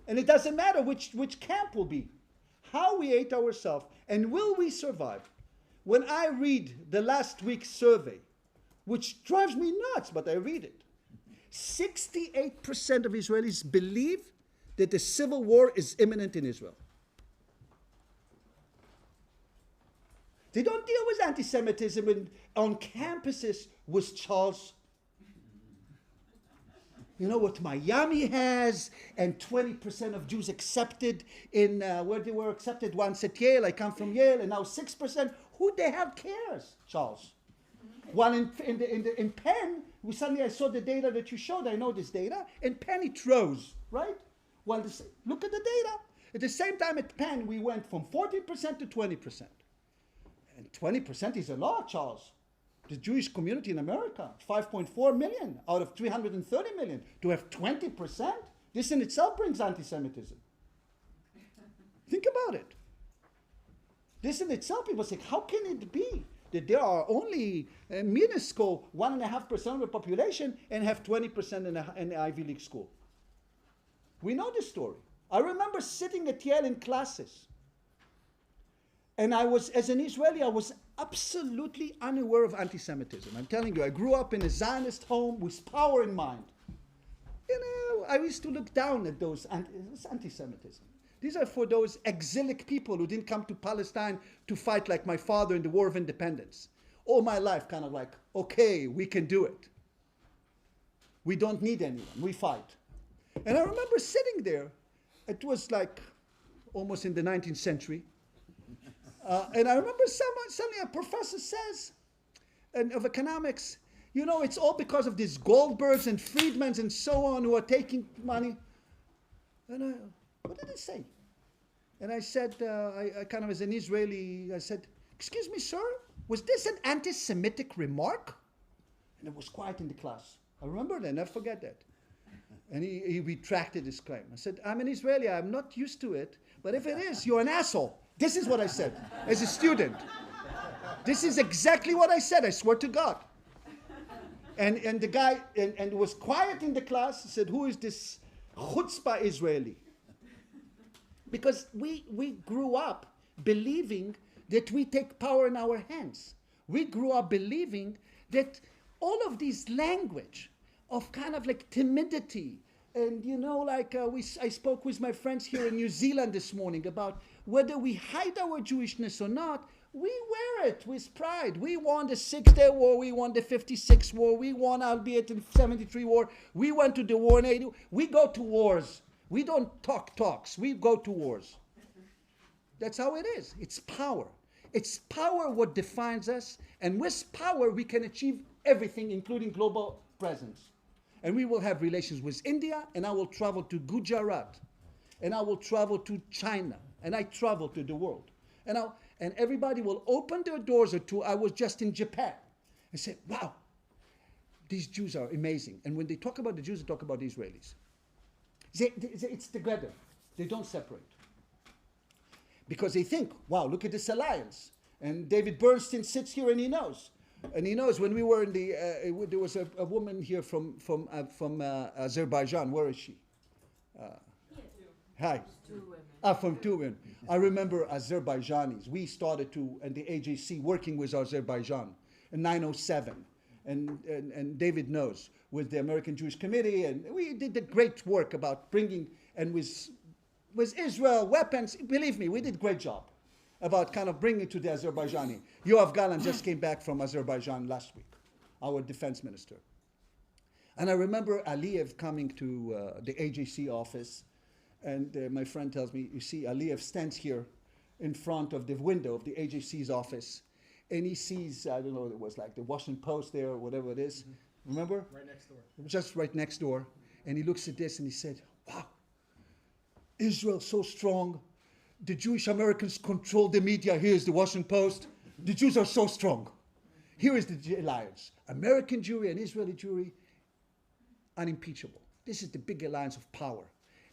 And it doesn't matter which camp will be. How we ate ourselves. And will we survive? When I read the last week's survey, which drives me nuts, but I read it, 68% of Israelis believe that a civil war is imminent in Israel. They don't deal with anti-Semitism on campuses with Charles. You know what Miami has, and 20% of Jews accepted in, where they were accepted once at Yale. I come from Yale, and now 6%. Who the hell cares, Charles? While in Penn, I saw the data that you showed. I know this data. In Penn, it rose, right? Well, look at the data. At the same time at Penn, we went from 14% to 20%. And 20% is a lot, Charles. The Jewish community in America, 5.4 million out of 330 million. To have 20%, this in itself brings anti-Semitism. Think about it. This in itself, people say, how can it be that there are only a minuscule 1.5% of the population and have 20% in an Ivy League school? We know this story. I remember sitting at Yale in classes. And I was, as an Israeli, I was absolutely unaware of anti-Semitism. I'm telling you, I grew up in a Zionist home with power in mind. You know, I used to look down at those anti-Semitism. These are for those exilic people who didn't come to Palestine to fight like my father in the War of Independence. All my life, kind of like, okay, we can do it. We don't need anyone, we fight. And I remember sitting there. It was like almost in the 19th century. And I remember suddenly a professor says, of economics, you know, it's all because of these Goldbergs and Friedmans and so on who are taking money. And what did he say? And I said, I kind of as an Israeli, I said, excuse me, sir, was this an anti-Semitic remark? And it was quiet in the class. I remember that, I never forget that. And he retracted his claim. I said, I'm an Israeli, I'm not used to it, but if it is, you're an asshole. This is what I said as a student. This is exactly what I said, I swear to God. And the guy, and it was quiet in the class, he said, who is this chutzpah Israeli? Because we grew up believing that we take power in our hands. We grew up believing that all of this language of kind of like timidity, and you know, like I spoke with my friends here in New Zealand this morning about whether we hide our Jewishness or not, we wear it with pride. We won the 6-Day War, we won the 56 War, we won, albeit in 73 War, we went to the war in 80. We go to wars. We don't talk talks, we go to wars. That's how it is. It's power. It's power what defines us, and with power we can achieve everything, including global presence. And we will have relations with India, and I will travel to Gujarat, and I will travel to China, and I travel to the world. And everybody will open their doors or two. I was just in Japan and say, wow, these Jews are amazing. And when they talk about the Jews, they talk about the Israelis. It's together. They don't separate. Because they think, wow, look at this alliance. And David Bernstein sits here and he knows. And he knows when we were in the, there was a woman here from Azerbaijan. Where is she? Hi. Two women. From Turin. I remember Azerbaijanis. We started to, and the AJC, working with Azerbaijan in 907. And David knows, with the American Jewish Committee, and we did the great work about bringing, and with Israel, weapons. Believe me, we did a great job about kind of bringing to the Azerbaijani. Yoav Galan just came back from Azerbaijan last week, our defense minister. And I remember Aliyev coming to the AJC office, and my friend tells me, you see, Aliyev stands here in front of the window of the AJC's office, and he sees, I don't know, it was like the Washington Post there or whatever it is. Mm-hmm. Remember? Right next door. Just right next door. And he looks at this and he said, wow, Israel's so strong. The Jewish Americans control the media. Here's the Washington Post. The Jews are so strong. Here is the alliance. American Jewry and Israeli Jewry, unimpeachable. This is the big alliance of power.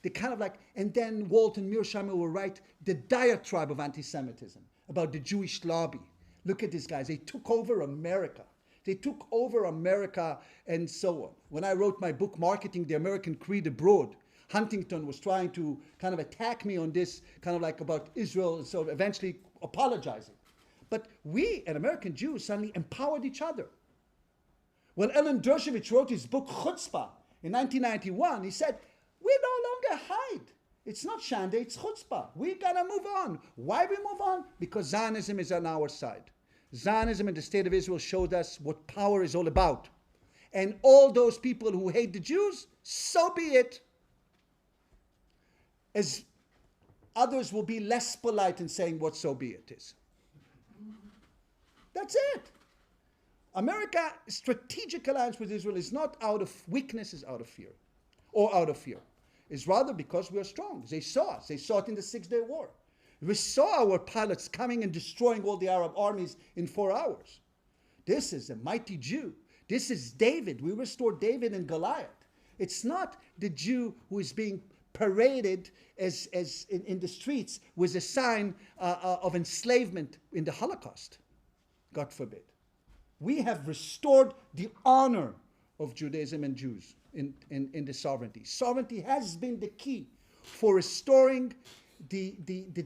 They kind of like, and then Walt and Mearsheimer will write the diatribe of anti-Semitism about the Jewish lobby. Look at these guys. They took over America. They took over America and so on. When I wrote my book, Marketing the American Creed Abroad, Huntington was trying to kind of attack me on this, kind of like about Israel, and so eventually apologizing. But we and American Jews suddenly empowered each other. When Ellen Dershowitz wrote his book, Chutzpah, in 1991, he said, we no longer hide. It's not Shande, it's chutzpah. We gotta move on. Why we move on? Because Zionism is on our side. Zionism and the State of Israel showed us what power is all about. And all those people who hate the Jews, so be it. As others will be less polite in saying what so be it is. That's it. America's strategic alliance with Israel is not out of weakness, it's out of fear. Or out of fear. It's rather because we are strong. They saw us. They saw it in the 6-day war. We saw our pilots coming and destroying all the Arab armies in 4 hours. This is a mighty Jew. This is David. We restored David and Goliath. It's not the Jew who is being paraded as in the streets with a sign of enslavement in the Holocaust. God forbid. We have restored the honor of Judaism and Jews in the sovereignty. Sovereignty has been the key for restoring the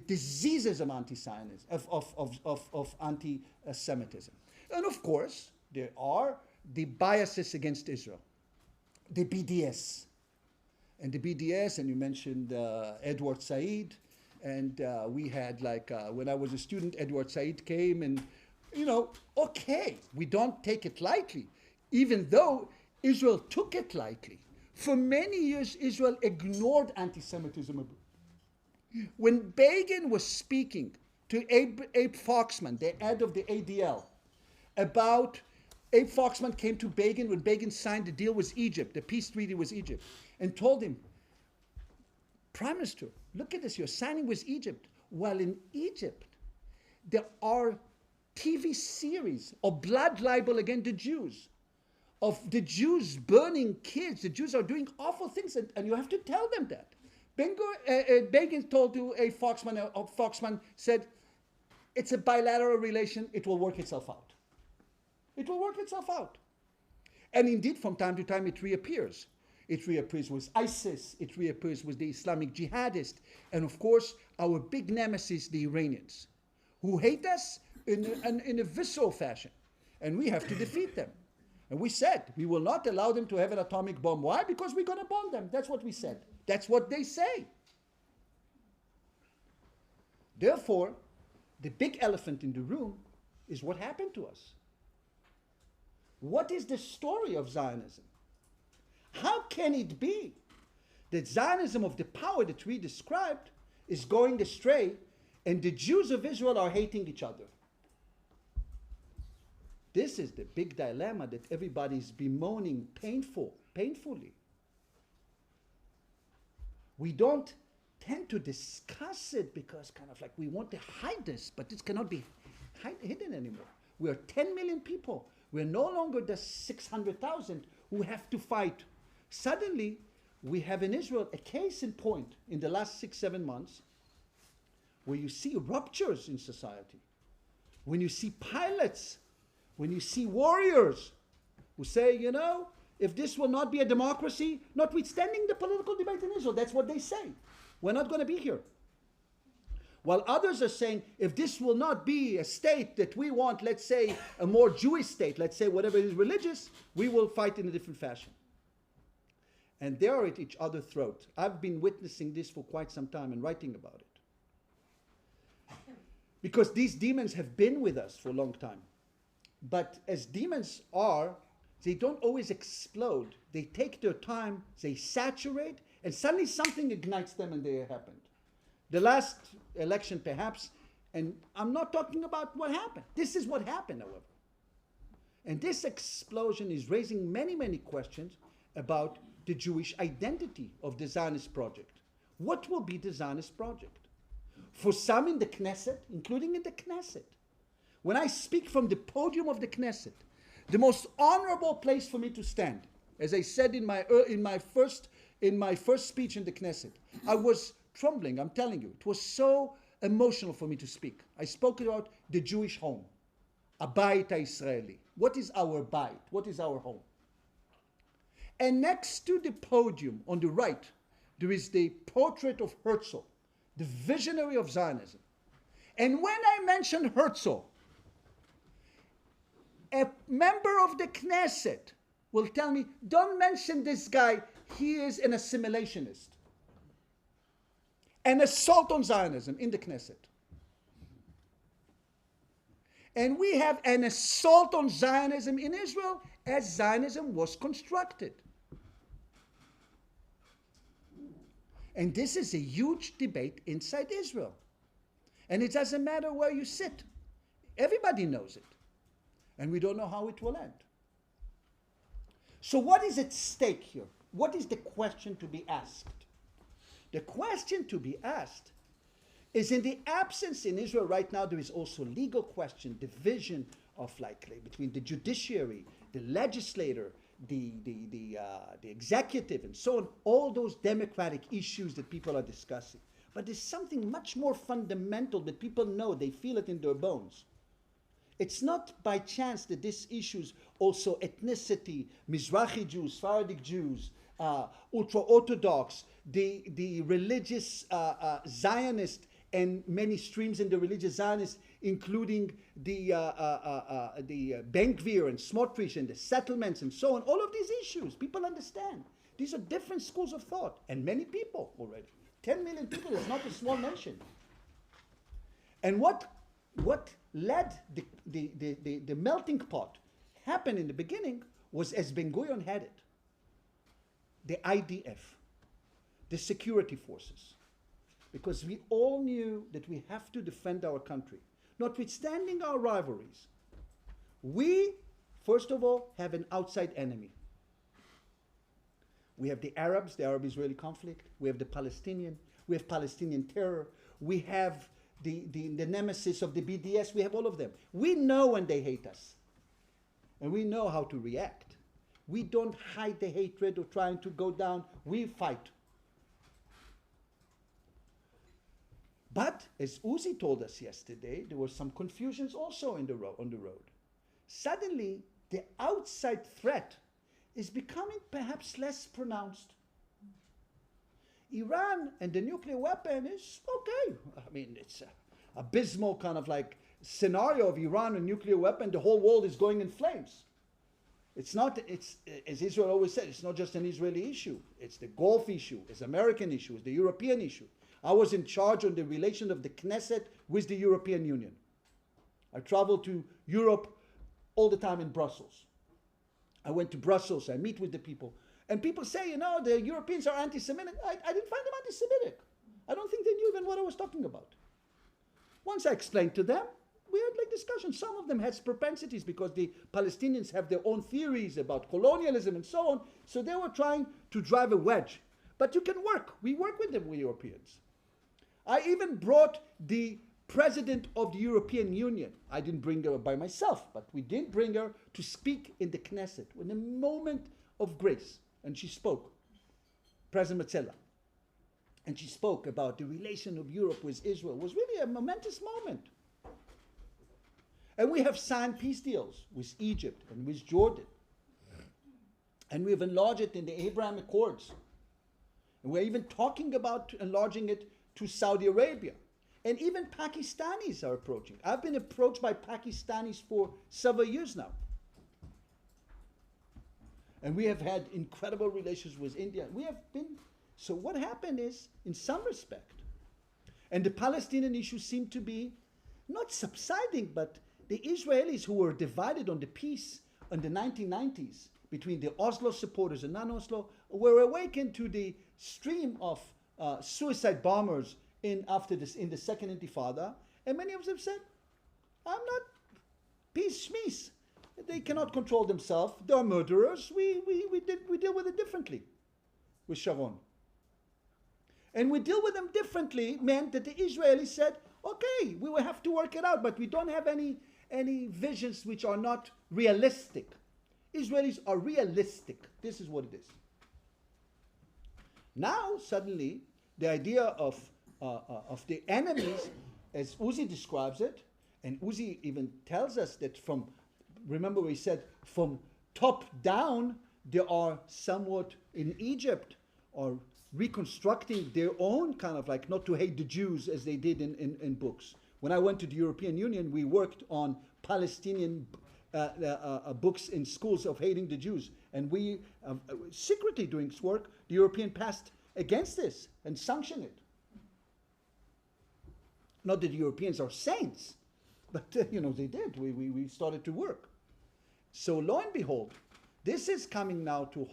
diseases of anti-Zionism, of anti-Semitism. And of course, there are the biases against Israel. The BDS. And the BDS, and you mentioned Edward Said, and we had when I was a student, Edward Said came and, okay, we don't take it lightly, even though Israel took it lightly. For many years, Israel ignored anti-Semitism. When Begin was speaking to Abe Foxman, the head of the ADL, about Abe Foxman came to Begin when Begin signed the deal with Egypt, the peace treaty with Egypt, and told him, Prime Minister, look at this, you're signing with Egypt. While in Egypt, there are TV series of blood libel against the Jews, of the Jews burning kids. The Jews are doing awful things, and you have to tell them that. Begin told to a Foxman said, it's a bilateral relation, it will work itself out. It will work itself out. And indeed, from time to time, it reappears. It reappears with ISIS, it reappears with the Islamic jihadists, and of course, our big nemesis, the Iranians, who hate us in a visceral fashion. And we have to defeat them. And we said, we will not allow them to have an atomic bomb. Why? Because we're going to bomb them. That's what we said. That's what they say. Therefore, the big elephant in the room is what happened to us. What is the story of Zionism? How can it be that Zionism of the power that we described is going astray and the Jews of Israel are hating each other? This is the big dilemma that everybody's bemoaning painfully. We don't tend to discuss it because kind of like we want to hide this, but this cannot be hidden anymore. We are 10 million people. We're no longer the 600,000 who have to fight. Suddenly, we have in Israel a case in point in the last 6-7 months where you see ruptures in society, when you see pilots, when you see warriors who say, if this will not be a democracy, notwithstanding the political debate in Israel, that's what they say. We're not going to be here. While others are saying, if this will not be a state that we want, let's say a more Jewish state, let's say whatever is religious, we will fight in a different fashion. And they are at each other's throat. I've been witnessing this for quite some time and writing about it. Because these demons have been with us for a long time. But as demons are, they don't always explode. They take their time, they saturate, and suddenly something ignites them and they happened. The last election perhaps, and I'm not talking about what happened. This is what happened, however. And this explosion is raising many, many questions about the Jewish identity of the Zionist project. What will be the Zionist project? For some in the Knesset, including in the Knesset, when I speak from the podium of the Knesset, the most honorable place for me to stand, as I said in my first speech in the Knesset, I was trembling, I'm telling you. It was so emotional for me to speak. I spoke about the Jewish home, a Bayit Israeli. What is our Bayit? What is our home? And next to the podium on the right, there is the portrait of Herzl, the visionary of Zionism. And when I mention Herzl, a member of the Knesset will tell me, don't mention this guy, he is an assimilationist. An assault on Zionism in the Knesset. And we have an assault on Zionism in Israel as Zionism was constructed. And this is a huge debate inside Israel. And it doesn't matter where you sit. Everybody knows it. And we don't know how it will end. So what is at stake here? What is the question to be asked? The question to be asked is, in the absence in Israel right now, there is also legal question, division of between the judiciary, the legislator, the executive, and so on, all those democratic issues that people are discussing. But there's something much more fundamental that people know, they feel it in their bones. It's not by chance that these issues, also ethnicity, Mizrahi Jews, Sephardic Jews, ultra-Orthodox, the religious Zionist, and many streams in the religious Zionists, including the Ben Gvir and Smotrich and the settlements and so on, all of these issues, people understand. These are different schools of thought, and many people already. 10 million people is not a small nation. And what led the melting pot happen in the beginning was as Ben Gurion had it. The IDF, the security forces. Because we all knew that we have to defend our country, notwithstanding our rivalries. We, first of all, have an outside enemy. We have the Arabs, the Arab-Israeli conflict. We have the Palestinian. We have Palestinian terror. We have the nemesis of the BDS. We have all of them. We know when they hate us. And we know how to react. We don't hide the hatred or trying to go down. We fight. But, as Uzi told us yesterday, there were some confusions also on the road. Suddenly, the outside threat is becoming perhaps less pronounced. Iran and the nuclear weapon is okay. I mean, it's an abysmal kind of scenario of Iran and nuclear weapon. The whole world is going in flames. It's not, as Israel always said, it's not just an Israeli issue. It's the Gulf issue, it's an American issue, it's the European issue. I was in charge on the relation of the Knesset with the European Union. I traveled to Europe all the time in Brussels. I went to Brussels, I meet with the people. And people say, the Europeans are anti-Semitic. I didn't find them anti-Semitic. I don't think they knew even what I was talking about. Once I explained to them, we had discussion. Some of them had propensities because the Palestinians have their own theories about colonialism and so on. So they were trying to drive a wedge. But you can work. We work with them, we Europeans. I even brought the president of the European Union. I didn't bring her by myself, but we did bring her to speak in the Knesset in a moment of grace. And she spoke, President Metzeler. And she spoke about the relation of Europe with Israel. It was really a momentous moment. And we have signed peace deals with Egypt and with Jordan. And we have enlarged it in the Abraham Accords. And we're even talking about enlarging it to Saudi Arabia. And even Pakistanis are approaching. I've been approached by Pakistanis for several years now. And we have had incredible relations with India. We have been. So what happened is, in some respect, and the Palestinian issue seemed to be not subsiding, but the Israelis who were divided on the peace in the 1990s between the Oslo supporters and non-Oslo were awakened to the stream of suicide bombers in the Second Intifada, and many of them said, "I'm not peace schmees. They cannot control themselves. They are murderers. We deal with it differently with Sharon." And we deal with them differently meant that the Israelis said, "Okay, we will have to work it out, but we don't have any visions which are not realistic." Israelis are realistic. This is what it is. Now, suddenly, the idea of the enemies, as Uzi describes it, and Uzi even tells us that remember we said from top down, there are somewhat in Egypt, or reconstructing their own kind of like not to hate the Jews as they did in books. When I went to the European Union, we worked on Palestinian books in schools of hating the Jews. And we, secretly doing this work, the European passed against this and sanctioned it. Not that the Europeans are saints, but they did. We started to work. So lo and behold, this is coming now to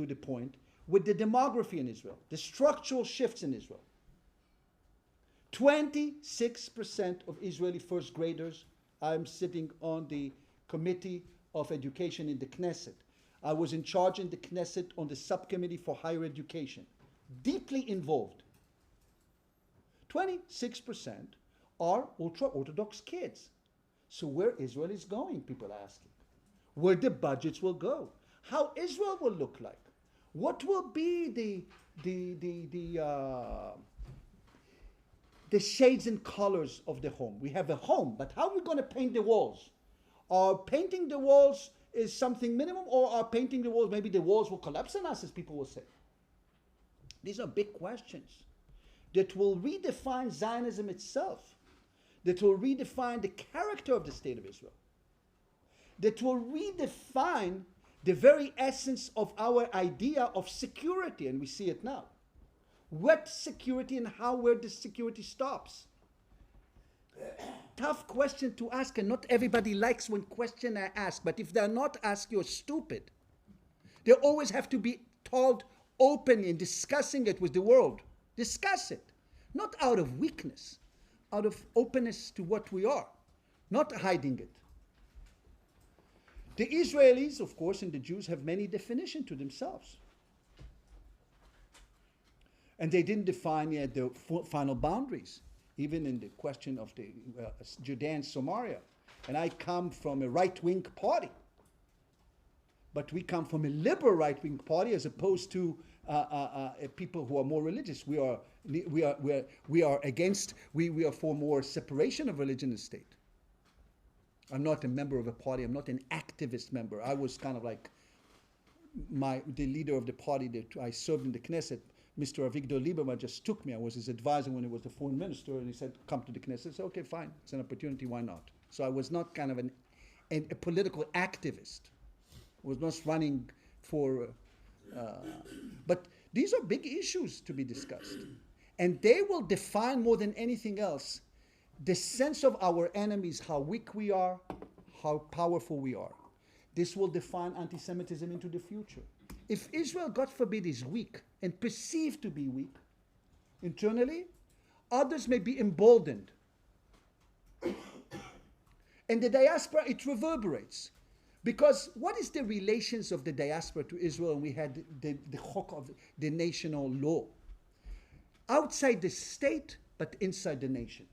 the point with the demography in Israel, the structural shifts in Israel. 26% of Israeli first graders, I'm sitting on the Committee of Education in the Knesset. I was in charge in the Knesset on the Subcommittee for Higher Education, deeply involved. 26% are ultra-Orthodox kids. So where Israel is going, people are asking. Where the budgets will go. How Israel will look like. What will be the shades and colors of the home? We have a home, but how are we going to paint the walls? Are painting the walls is something minimum, or are painting the walls, maybe the walls will collapse on us, as people will say? These are big questions that will redefine Zionism itself, that will redefine the character of the State of Israel, that will redefine the very essence of our idea of security, and we see it now. What security and where this security stops? Tough question to ask, and not everybody likes when questions are asked, but if they're not asked, you're stupid. They always have to be told openly and discussing it with the world. Discuss it. Not out of weakness, out of openness to what we are, not hiding it. The Israelis, of course, and the Jews have many definitions to themselves. And they didn't define yet the final boundaries, even in the question of the Judea and Samaria. And I come from a right-wing party. But we come from a liberal right-wing party as opposed to people who are more religious. We are for more separation of religion and state. I'm not a member of a party. I'm not an activist member. I was kind of like the leader of the party that I served in the Knesset. Mr. Avigdor Lieberman just took me. I was his advisor when he was the foreign minister, and he said, "Come to the Knesset." I said, "Okay, fine. It's an opportunity. Why not?" So I was not kind of a political activist. I was not running for... but these are big issues to be discussed. And they will define more than anything else the sense of our enemies, how weak we are, how powerful we are. This will define anti-Semitism into the future. If Israel, God forbid, is weak and perceived to be weak internally, others may be emboldened. And the diaspora, it reverberates. Because what is the relations of the diaspora to Israel? And we had the chok of the national law. Outside the state, but inside the nation.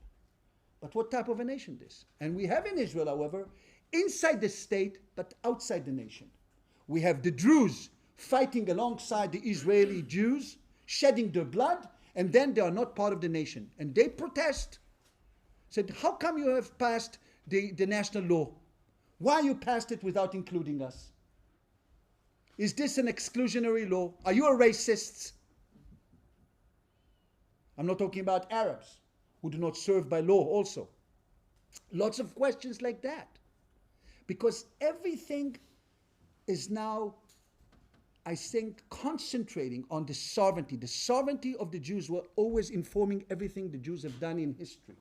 But what type of a nation this? And we have in Israel, however, inside the state, but outside the nation. We have the Druze fighting alongside the Israeli Jews, shedding their blood, and then they are not part of the nation. And they protest. Said, how come you have passed the national law? Why you passed it without including us? Is this an exclusionary law? Are you a racist? I'm not talking about Arabs. who do not serve by law also? Lots of questions like that. Because everything is now, I think, concentrating on the sovereignty. The sovereignty of the Jews were always informing everything the Jews have done in history.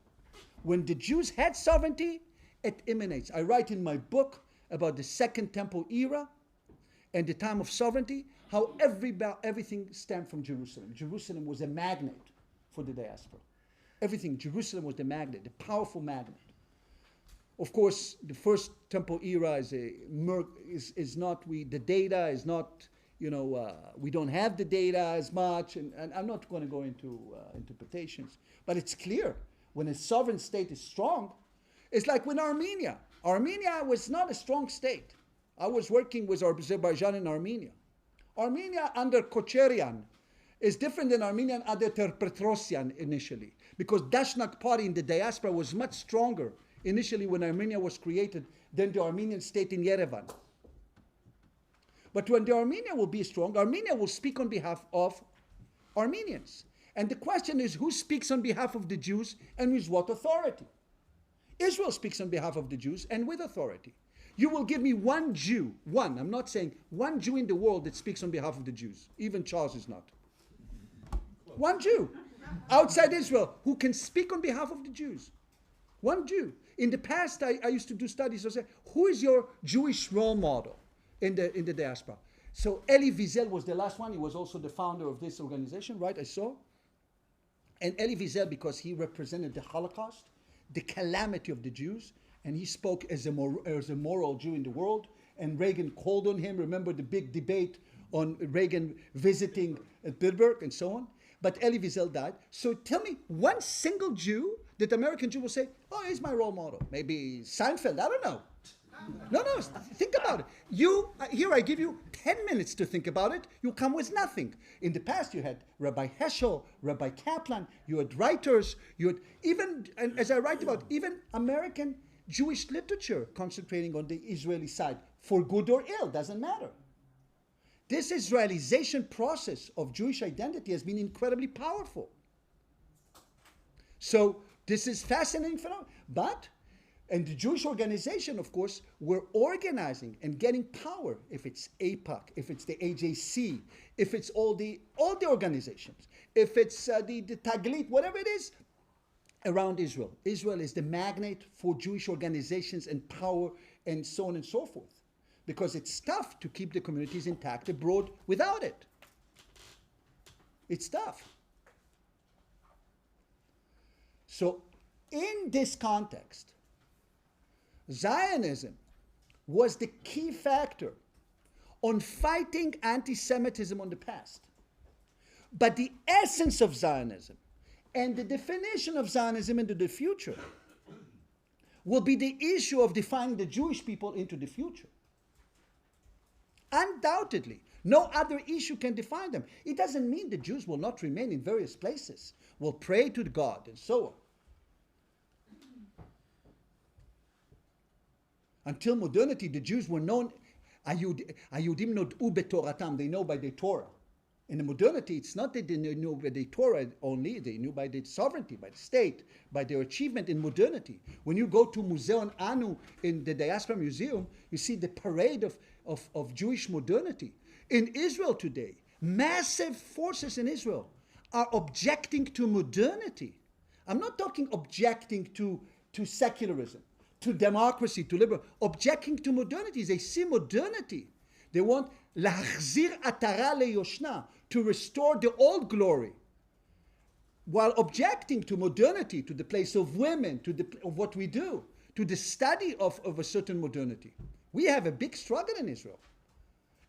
When the Jews had sovereignty, it emanates. I write in my book about the Second Temple era and the time of sovereignty, how everything stemmed from Jerusalem. Jerusalem was a magnet for the diaspora. Everything, Jerusalem was the magnet, the powerful magnet. Of course, the First Temple era is not, the data is not, we don't have the data as much, and I'm not going to go into interpretations, but it's clear when a sovereign state is strong. It's like when Armenia was not a strong state. I was working with Azerbaijan and Armenia. Armenia under Kocherian is different than Armenian under Petrosyan initially, because Dashnak party in the diaspora was much stronger initially when Armenia was created than the Armenian state in Yerevan. But when the Armenia will be strong, Armenia will speak on behalf of Armenians. And the question is, who speaks on behalf of the Jews and with what authority? Israel speaks on behalf of the Jews and with authority. You will give me one Jew, I'm not saying one Jew in the world that speaks on behalf of the Jews. Even Charles is not. One Jew outside Israel who can speak on behalf of the Jews. One Jew. In the past, I used to do studies. I said, who is your Jewish role model in the diaspora? So Elie Wiesel was the last one. He was also the founder of this organization, right? I saw. And Elie Wiesel, because he represented the Holocaust, the calamity of the Jews, and he spoke as a moral Jew in the world. And Reagan called on him. Remember the big debate on Reagan visiting Pittsburgh and so on. But Elie Wiesel died. So tell me one single Jew that American Jew will say, oh, he's my role model. Maybe Seinfeld, I don't know. No, think about it. Here I give you 10 minutes to think about it. You come with nothing. In the past, you had Rabbi Heschel, Rabbi Kaplan, you had writers, you had even, and as I write about, even American Jewish literature concentrating on the Israeli side, for good or ill, doesn't matter. This Israelization process of Jewish identity has been incredibly powerful. So this is fascinating phenomenon. And the Jewish organization, of course, were organizing and getting power. If it's AIPAC, if it's the AJC, if it's all the organizations, if it's the Taglit, whatever it is, around Israel. Israel is the magnet for Jewish organizations and power and so on and so forth. Because it's tough to keep the communities intact abroad without it. It's tough. So in this context, Zionism was the key factor on fighting anti-Semitism on the past. But the essence of Zionism and the definition of Zionism into the future will be the issue of defining the Jewish people into the future. Undoubtedly, no other issue can define them. It doesn't mean the Jews will not remain in various places, will pray to God and so on. Until modernity, the Jews were known, Ayudim nod'u betoratam, they know by the Torah. In the modernity, it's not that they knew by the Torah only, they knew by the sovereignty, by the state, by their achievement in modernity. When you go to Museum Anu in the Diaspora Museum, you see the parade of Jewish modernity. In Israel today, massive forces in Israel are objecting to modernity. I'm not talking objecting to secularism, to democracy, to liberal, objecting to modernity. They see modernity. They want lahzir atara leyoshna, to restore the old glory, while objecting to modernity, to the place of women, of what we do, to the study of a certain modernity. We have a big struggle in Israel.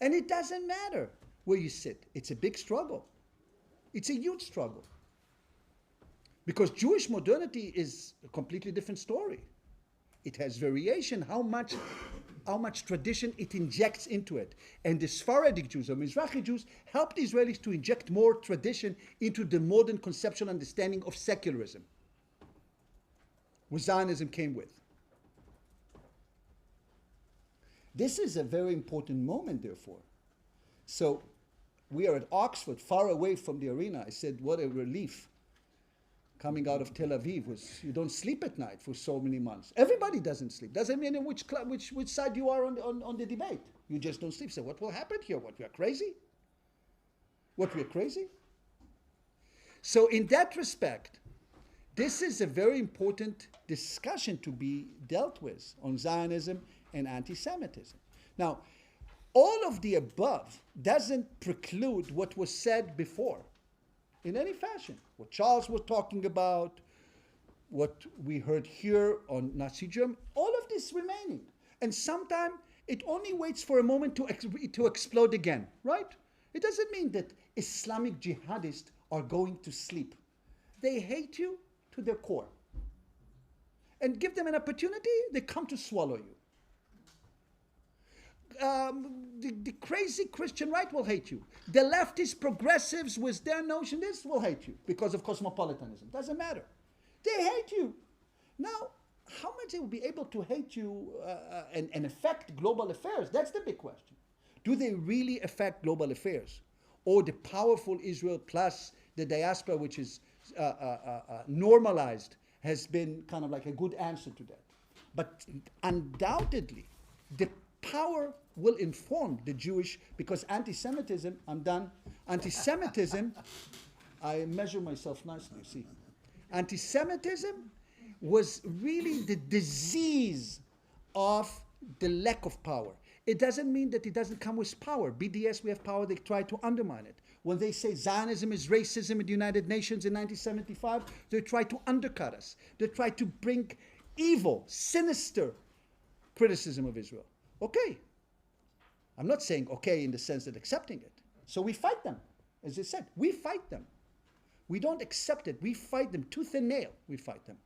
And it doesn't matter where you sit. It's a big struggle. It's a huge struggle. Because Jewish modernity is a completely different story. It has variation, how much tradition it injects into it. And the Sephardic Jews or Mizrahi Jews helped the Israelis to inject more tradition into the modern conceptual understanding of secularism, which Zionism came with. This is a very important moment, therefore. So we are at Oxford, far away from the arena. I said, what a relief. coming out of Tel Aviv was you don't sleep at night for so many months. Everybody doesn't sleep. Doesn't mean in which side you are on the debate. You just don't sleep. So what will happen here? What, we are crazy? What, we are crazy? So in that respect, this is a very important discussion to be dealt with on Zionism and anti-Semitism. Now, all of the above doesn't preclude what was said before in any fashion. What Charles was talking about, what we heard here on Nazi Germany, all of this remaining. And sometimes it only waits for a moment to explode again, right? It doesn't mean that Islamic jihadists are going to sleep. They hate you to their core. And give them an opportunity, they come to swallow you. The crazy Christian right will hate you. The leftist progressives with their notion this will hate you because of cosmopolitanism. Doesn't matter. They hate you. Now, how much they will be able to hate you and affect global affairs? That's the big question. Do they really affect global affairs? Or the powerful Israel plus the diaspora, which is normalized, has been kind of like a good answer to that. But undoubtedly, the power will inform the Jewish, because anti-Semitism, I'm done, anti-Semitism, I measure myself nicely, you see. Anti-Semitism was really the disease of the lack of power. It doesn't mean that it doesn't come with power. BDS, we have power, they try to undermine it. When they say Zionism is racism in the United Nations in 1975, they try to undercut us. They try to bring evil, sinister criticism of Israel. Okay. I'm not saying okay in the sense that accepting it. So we fight them. As I said, we fight them. We don't accept it. We fight them tooth and nail. We fight them.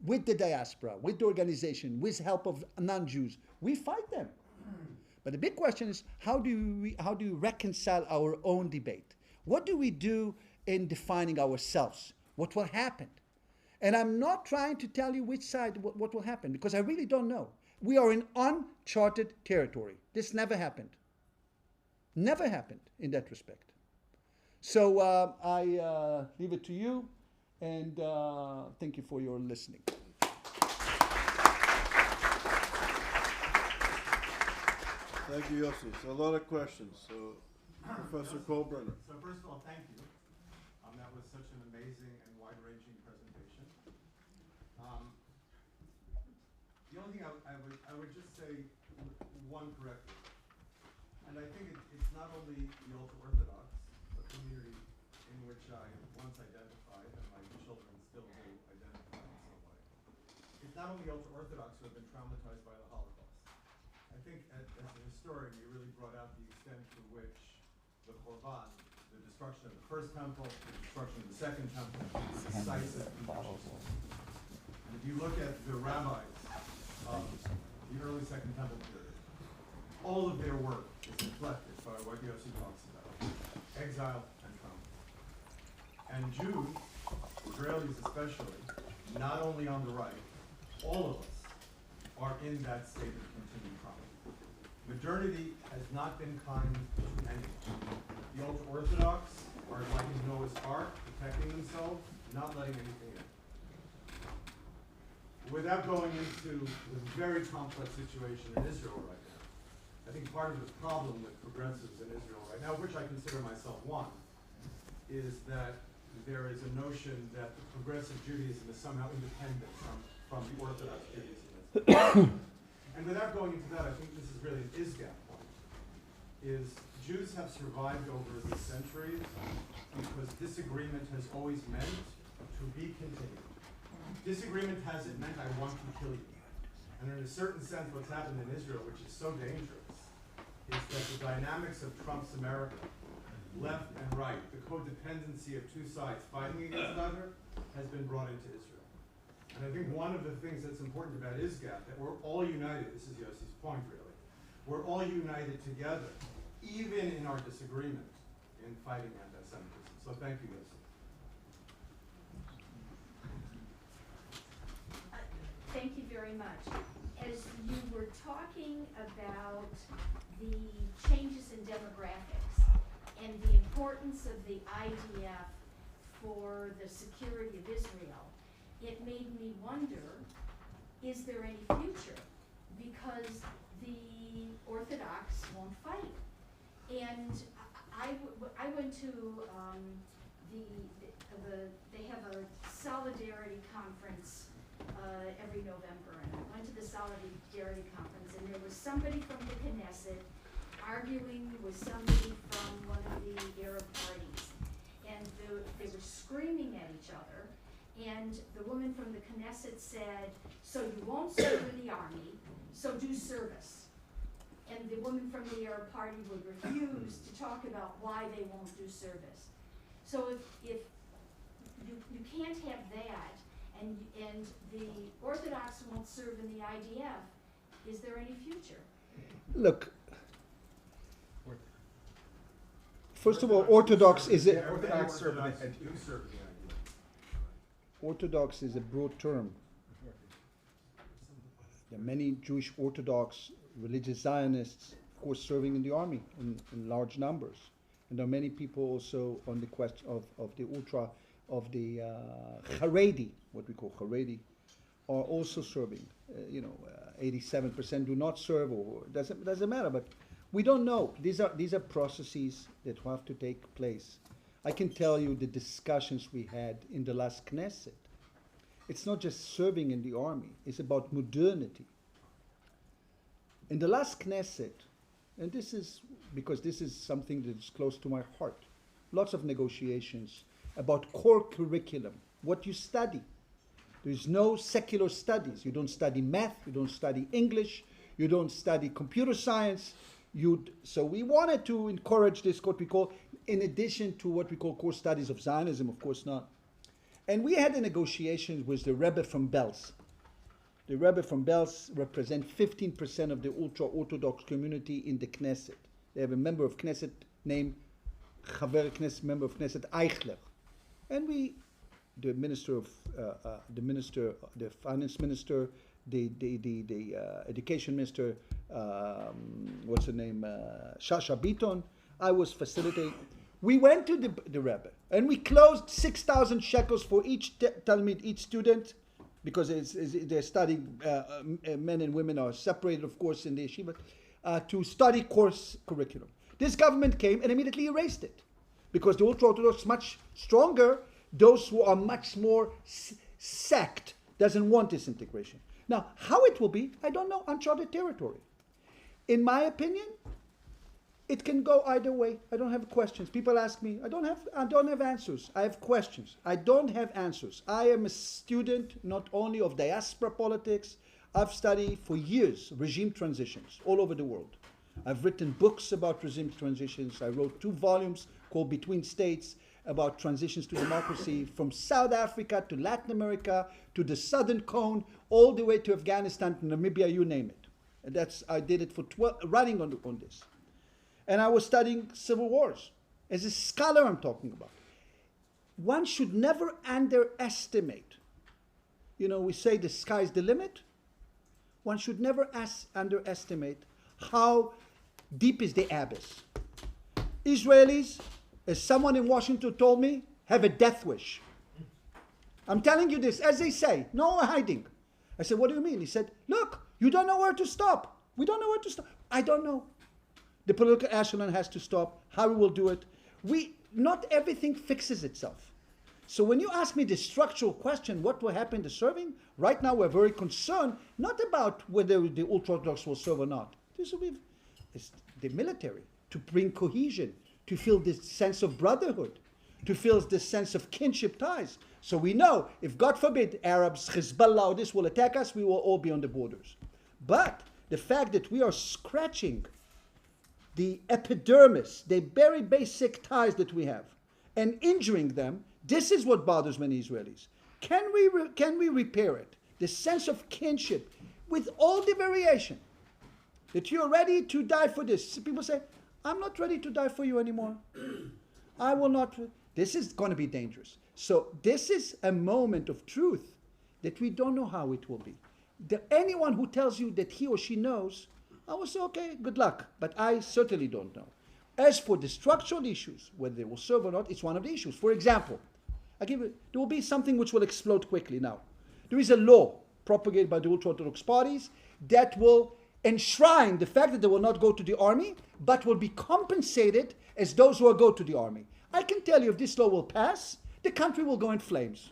With the diaspora, with the organization, with help of non-Jews, we fight them. But the big question is, how do you reconcile our own debate? What do we do in defining ourselves? What will happen? And I'm not trying to tell you which side, what will happen, because I really don't know. We are in uncharted territory. This never happened. Never happened in that respect. So I leave it to you, and thank you for your listening. Thank you, Yossi. So a lot of questions. So, Professor Kohlbrenner. So first of all, thank you. That was such an amazing and wide-ranging presentation. The only thing I would just say one correctly, and I think it's not only the ultra-Orthodox, a community in which I once identified, and my children still do identify in some way. It's not only ultra-Orthodox who have been traumatized by the Holocaust. I think as a historian, you really brought out the extent to which the Korban, the destruction of the first temple, the destruction of the second temple, decisive. And if you look at the rabbis of the early Second Temple period, all of their work is reflected by what Yossi talks about, exile and trauma. And Jews, Israelis especially, not only on the right, all of us are in that state of continued trauma. Modernity has not been kind to anyone. The ultra-Orthodox are like in Noah's Ark, protecting themselves, not letting anything in. Without going into the very complex situation in Israel right now, I think part of the problem with progressives in Israel right now, which I consider myself one, is that there is a notion that the progressive Judaism is somehow independent from the Orthodox Judaism. And without going into that, I think this is really an ISGAP point, is Jews have survived over the centuries because disagreement has always meant to be continued. Disagreement hasn't meant I want to kill you. And in a certain sense, what's happened in Israel, which is so dangerous, is that the dynamics of Trump's America, left and right, the codependency of two sides fighting against each other, has been brought into Israel. And I think one of the things that's important about ISGAP, that we're all united, this is Yossi's point really, we're all united together, even in our disagreement, in fighting anti-Semitism. So thank you, Yossi. Thank you very much. As you were talking about the changes in demographics and the importance of the IDF for the security of Israel, it made me wonder, is there any future? Because the Orthodox won't fight. And I went to they have a solidarity conference every November, and I went to the solidarity conference, and there was somebody from the Knesset arguing with somebody from one of the Arab parties, and they were screaming at each other, and the woman from the Knesset said, so you won't serve in the army, so do service. And the woman from the Arab party would refuse to talk about why they won't do service. So if you can't have that, and the Orthodox won't serve in the IDF, is there any future? Look, first of all, Orthodox is a Orthodox serve in the idea. Orthodox is a broad term. There are many Jewish Orthodox religious Zionists, of course, serving in the army in large numbers. And there are many people also on the question of the ultra, of the Haredi, what we call Haredi, are also serving. 87% do not serve, or doesn't matter, but we don't know. These are processes that have to take place. I can tell you the discussions we had in the last Knesset. It's not just serving in the army, it's about modernity. In the last Knesset, and this is because this is something that's close to my heart, lots of negotiations about core curriculum, what you study. There's no secular studies. You don't study math, you don't study English, you don't study computer science. So we wanted to encourage this, what we call, in addition to what we call core studies of Zionism, of course not. And we had a negotiation with the Rebbe from Belz. The Rebbe from Belz represent 15% of the ultra-Orthodox community in the Knesset. They have a member of Knesset named Chaver Knesset, member of Knesset Eichler. And the finance minister, the education minister, what's her name, Shasha Biton, I was facilitating. We went to the Rebbe, and we closed 6,000 shekels for each Talmid, each student, because they're studying, men and women are separated, of course, in the yeshiva, to study course curriculum. This government came and immediately erased it, because the ultra-Orthodox much stronger, those who are much more sect, doesn't want this integration. Now, how it will be, I don't know, uncharted territory. In my opinion, it can go either way. I don't have questions. People ask me, I don't have answers. I have questions. I don't have answers. I am a student not only of diaspora politics, I've studied for years regime transitions all over the world. I've written books about regime transitions. I wrote 2 volumes called Between States about transitions to democracy from South Africa to Latin America to the Southern Cone, all the way to Afghanistan, to Namibia, you name it. And I did it for running on this. And I was studying civil wars. As a scholar I'm talking about. One should never underestimate. We say the sky's the limit. One should never underestimate how deep is the abyss. Israelis, as someone in Washington told me, have a death wish. I'm telling you this, as they say, no hiding. I said, what do you mean? He said, look, you don't know where to stop. We don't know where to stop. I don't know. The political echelon has to stop. How we will do it. Not everything fixes itself. So when you ask me the structural question, what will happen to serving? Right now we're very concerned, not about whether the ultra-Orthodox will serve or not. This will be the military, to bring cohesion, to feel this sense of brotherhood, to feel this sense of kinship ties. So we know, if God forbid Arabs, Hezbollah, or this will attack us, we will all be on the borders. But the fact that we are scratching the epidermis, the very basic ties that we have, and injuring them, this is what bothers many Israelis. Can we repair it? The sense of kinship, with all the variation, that you're ready to die for this. People say, I'm not ready to die for you anymore. I will not. This is going to be dangerous. So this is a moment of truth that we don't know how it will be. Anyone who tells you that he or she knows, I will say, okay, good luck. But I certainly don't know. As for the structural issues, whether they will serve or not, it's one of the issues. For example, There will be something which will explode quickly now. There is a law propagated by the ultra-Orthodox parties that will enshrine the fact that they will not go to the army, but will be compensated as those who will go to the army. I can tell you, if this law will pass, the country will go in flames.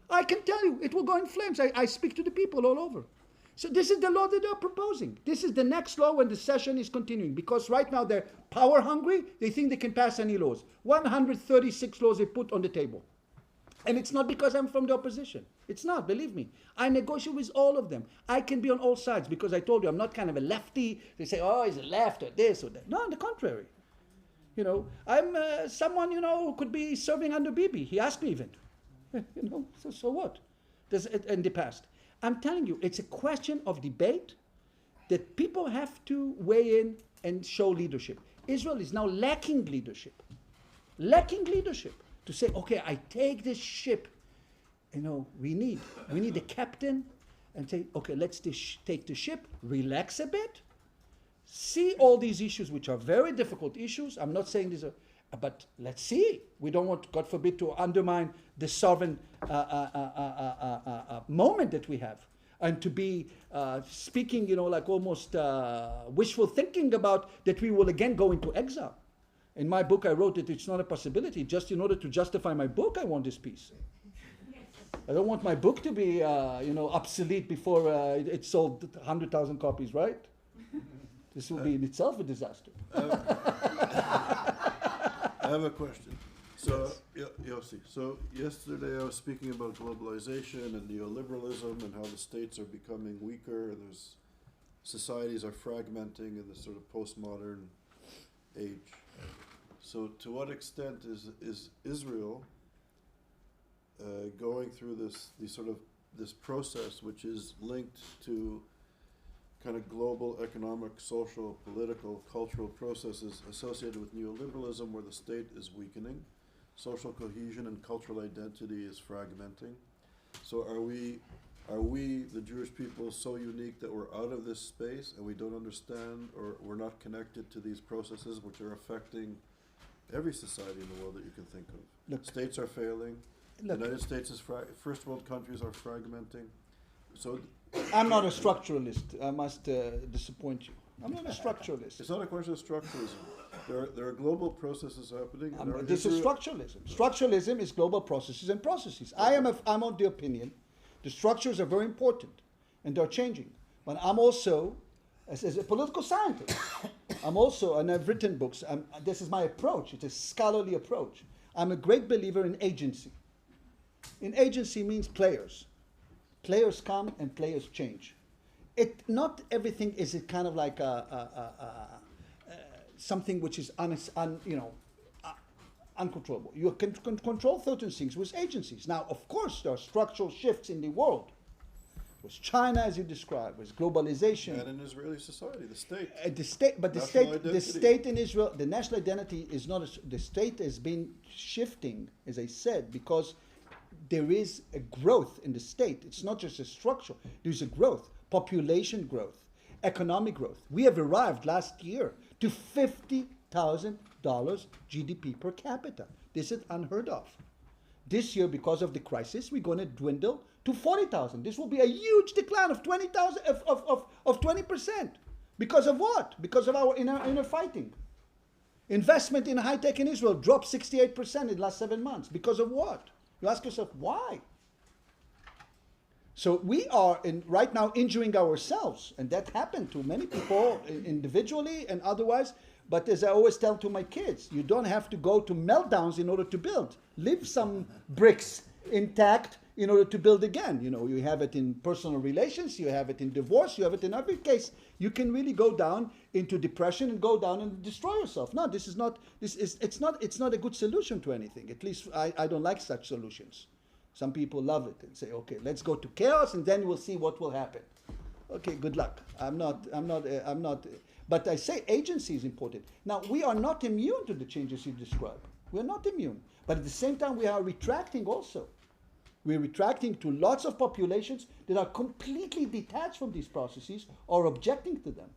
I can tell you, it will go in flames. I speak to the people all over. So this is the law that they're proposing. This is the next law when the session is continuing. Because right now they're power hungry. They think they can pass any laws. 136 laws they put on the table. And it's not because I'm from the opposition. It's not, believe me. I negotiate with all of them. I can be on all sides because I told you I'm not kind of a lefty. They say, oh, he's a left or this or that. No, on the contrary. You know, I'm someone, you know, who could be serving under Bibi. He asked me even. You know, so what? In the past. I'm telling you, it's a question of debate that people have to weigh in and show leadership. Israel is now lacking leadership. Lacking leadership. To say, okay, I take this ship. You know, we need a captain and say, okay, let's take the ship, relax a bit, see all these issues, which are very difficult issues. I'm not saying these are, but let's see. We don't want, God forbid, to undermine the sovereign moment that we have. And to be speaking, you know, like almost wishful thinking about that we will again go into exile. In my book, I wrote that it's not a possibility. Just in order to justify my book, I want this peace. I don't want my book to be, you know, obsolete before it sold 100,000 copies, right? This will be in itself a disaster. I have a question. So, Yossi, so yesterday I was speaking about globalization and neoliberalism and how the states are becoming weaker and societies are fragmenting in this sort of postmodern age. So to what extent is Israel going through this process which is linked to kind of global economic, social, political, cultural processes associated with neoliberalism where the state is weakening, social cohesion and cultural identity is fragmenting? So are we, the Jewish people, so unique that we're out of this space and we don't understand or we're not connected to these processes which are affecting every society in the world that you can think of? Look, states are failing. The United States is first world countries are fragmenting. So I'm not a structuralist. I must disappoint you. I'm not a structuralist. it's not a question of structuralism. There are global processes happening. This is structuralism. Structuralism is global processes and processes. I'm of the opinion the structures are very important and they're changing. But I'm also, as a political scientist, I'm also, and I've written books, this is my approach, it's a scholarly approach. I'm a great believer in agency. In agency means players. Players come and players change. Not everything is a kind of like something which is uncontrollable. You can control certain things with agencies. Now, of course, there are structural shifts in the world. With China, as you described, with globalization. And in Israeli society, the state. The state in Israel, the national identity is not, the state has been shifting, as I said, because there is a growth in the state. It's not just a structure. There's a growth, population growth, economic growth. We have arrived last year to $50,000 GDP per capita. This is unheard of. This year, because of the crisis, we're going to dwindle to 40,000. This will be a huge decline of 20,000 of 20%. Because of what? Because of our inner fighting. Investment in high tech in Israel dropped 68% in the last 7 months. Because of what? You ask yourself, why? So we are right now injuring ourselves, and that happened to many people individually and otherwise. But as I always tell to my kids, you don't have to go to meltdowns in order to build. Leave some bricks intact in order to build again. You know, you have it in personal relations, you have it in divorce, you have it in every case. You can really go down into depression and go down and destroy yourself. No, it's not a good solution to anything. At least I don't like such solutions. Some people love it and say, okay, let's go to chaos and then we'll see what will happen. Okay, good luck. I'm not, but I say agency is important. Now, we are not immune to the changes you describe. We're not immune. But at the same time, we are retracting also. We're retracting to lots of populations that are completely detached from these processes or objecting to them.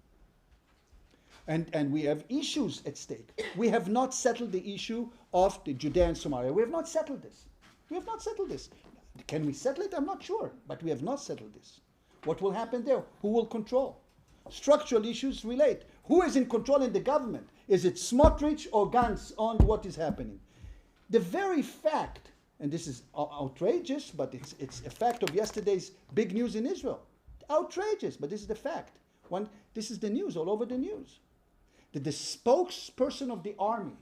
And we have issues at stake. We have not settled the issue of the Judea and Samaria. We have not settled this. We have not settled this. Can we settle it? I'm not sure, but we have not settled this. What will happen there? Who will control? Structural issues relate. Who is in control in the government? Is it Smotrich or Gantz on what is happening? The very fact, and this is outrageous, but it's a fact of yesterday's big news in Israel. Outrageous, but this is the fact. This is the news, all over the news. That the spokesperson of the army,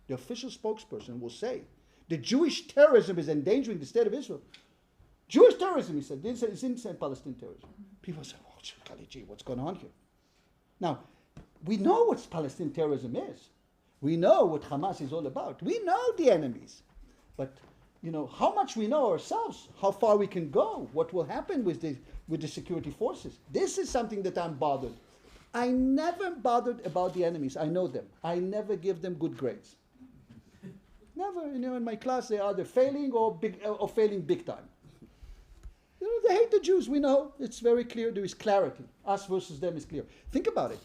the official spokesperson, will say the Jewish terrorism is endangering the state of Israel. Jewish terrorism, he said. He didn't say Palestinian terrorism. People say, oh, gee, what's going on here? Now, we know what Palestinian terrorism is. We know what Hamas is all about. We know the enemies. But, how much we know ourselves, how far we can go, what will happen with the security forces. This is something that I'm bothered. I never bothered about the enemies. I know them. I never give them good grades. Never. In my class, they are either failing or failing big time. They hate the Jews. We know. It's very clear. There is clarity. Us versus them is clear. Think about it.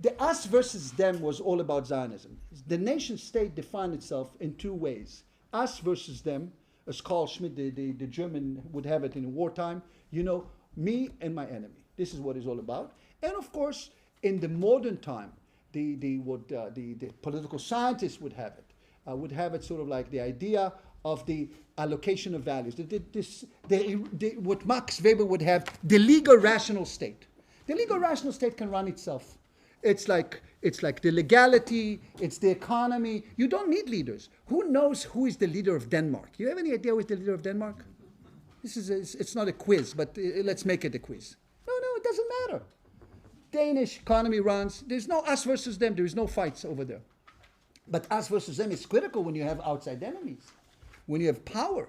The us versus them was all about Zionism. The nation state defined itself in two ways. Us versus them, as Carl Schmitt, the German, would have it in wartime. Me and my enemy. This is what it's all about. And of course, in the modern time, the political scientists would have it sort of like the idea of the allocation of values. What Max Weber would have, the legal rational state. The legal rational state can run itself. It's like the legality, it's the economy. You don't need leaders. Who knows who is the leader of Denmark? You have any idea who is the leader of Denmark? It's not a quiz, but let's make it a quiz. No, it doesn't matter. Danish economy runs. There's no us versus them. There is no fights over there. But us versus them is critical when you have outside enemies, when you have power.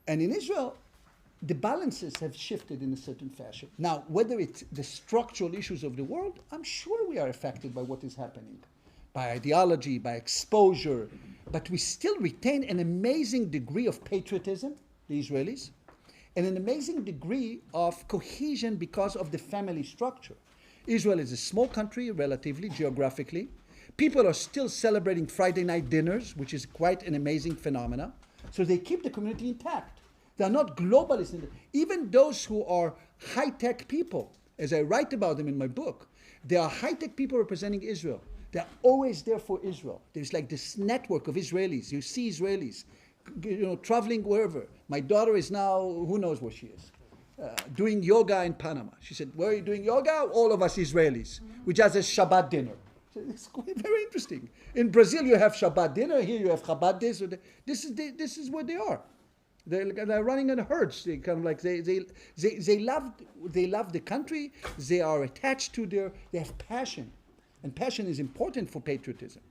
And in Israel, the balances have shifted in a certain fashion. Now, whether it's the structural issues of the world, I'm sure we are affected by what is happening, by ideology, by exposure. But we still retain an amazing degree of patriotism, the Israelis, and an amazing degree of cohesion because of the family structure. Israel is a small country, relatively, geographically. People are still celebrating Friday night dinners, which is quite an amazing phenomenon. So they keep the community intact. They are not globalists. Even those who are high-tech people, as I write about them in my book, they are high-tech people representing Israel. They're always there for Israel. There's like this network of Israelis. You see Israelis, traveling wherever. My daughter is now, who knows where she is, doing yoga in Panama. She said, where are you doing yoga? All of us Israelis. We just have Shabbat dinner. It's very interesting. In Brazil, you have Shabbat dinner. Here, you have Chabad this. This is where they are. They're running in herds. They kind of like they love the country. They are attached to they have passion, and passion is important for patriotism.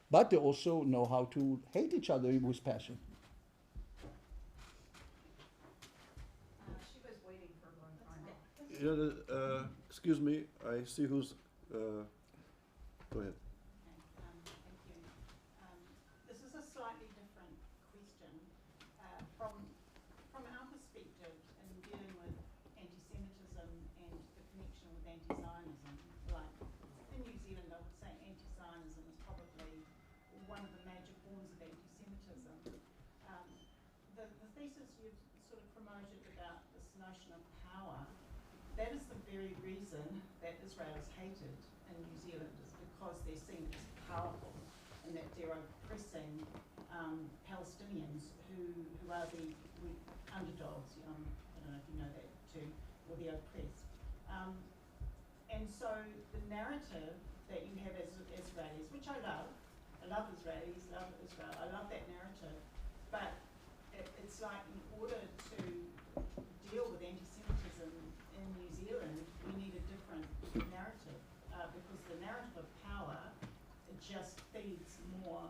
But they also know how to hate each other with passion. She was waiting for a long time. Excuse me, I see who's. Go ahead. Thank you. This is a slightly different question. From our perspective in dealing with anti-Semitism and the connection with anti-Zionism, like in New Zealand, I would say anti-Zionism is probably one of the major forms of anti-Semitism. The thesis you've sort of promoted about this notion of power, that is the very reason that Israel is hated in New Zealand, is because they're seen as powerful and that they're oppressing Palestinians who are the underdogs. I don't know if you know that too, or the oppressed. And so the narrative that you have as Israelis, which I love Israelis, love Israel, I love that narrative, but it's like in order to deal with anti-Semitism in New Zealand, we need a different narrative, because the narrative of power, it just feeds more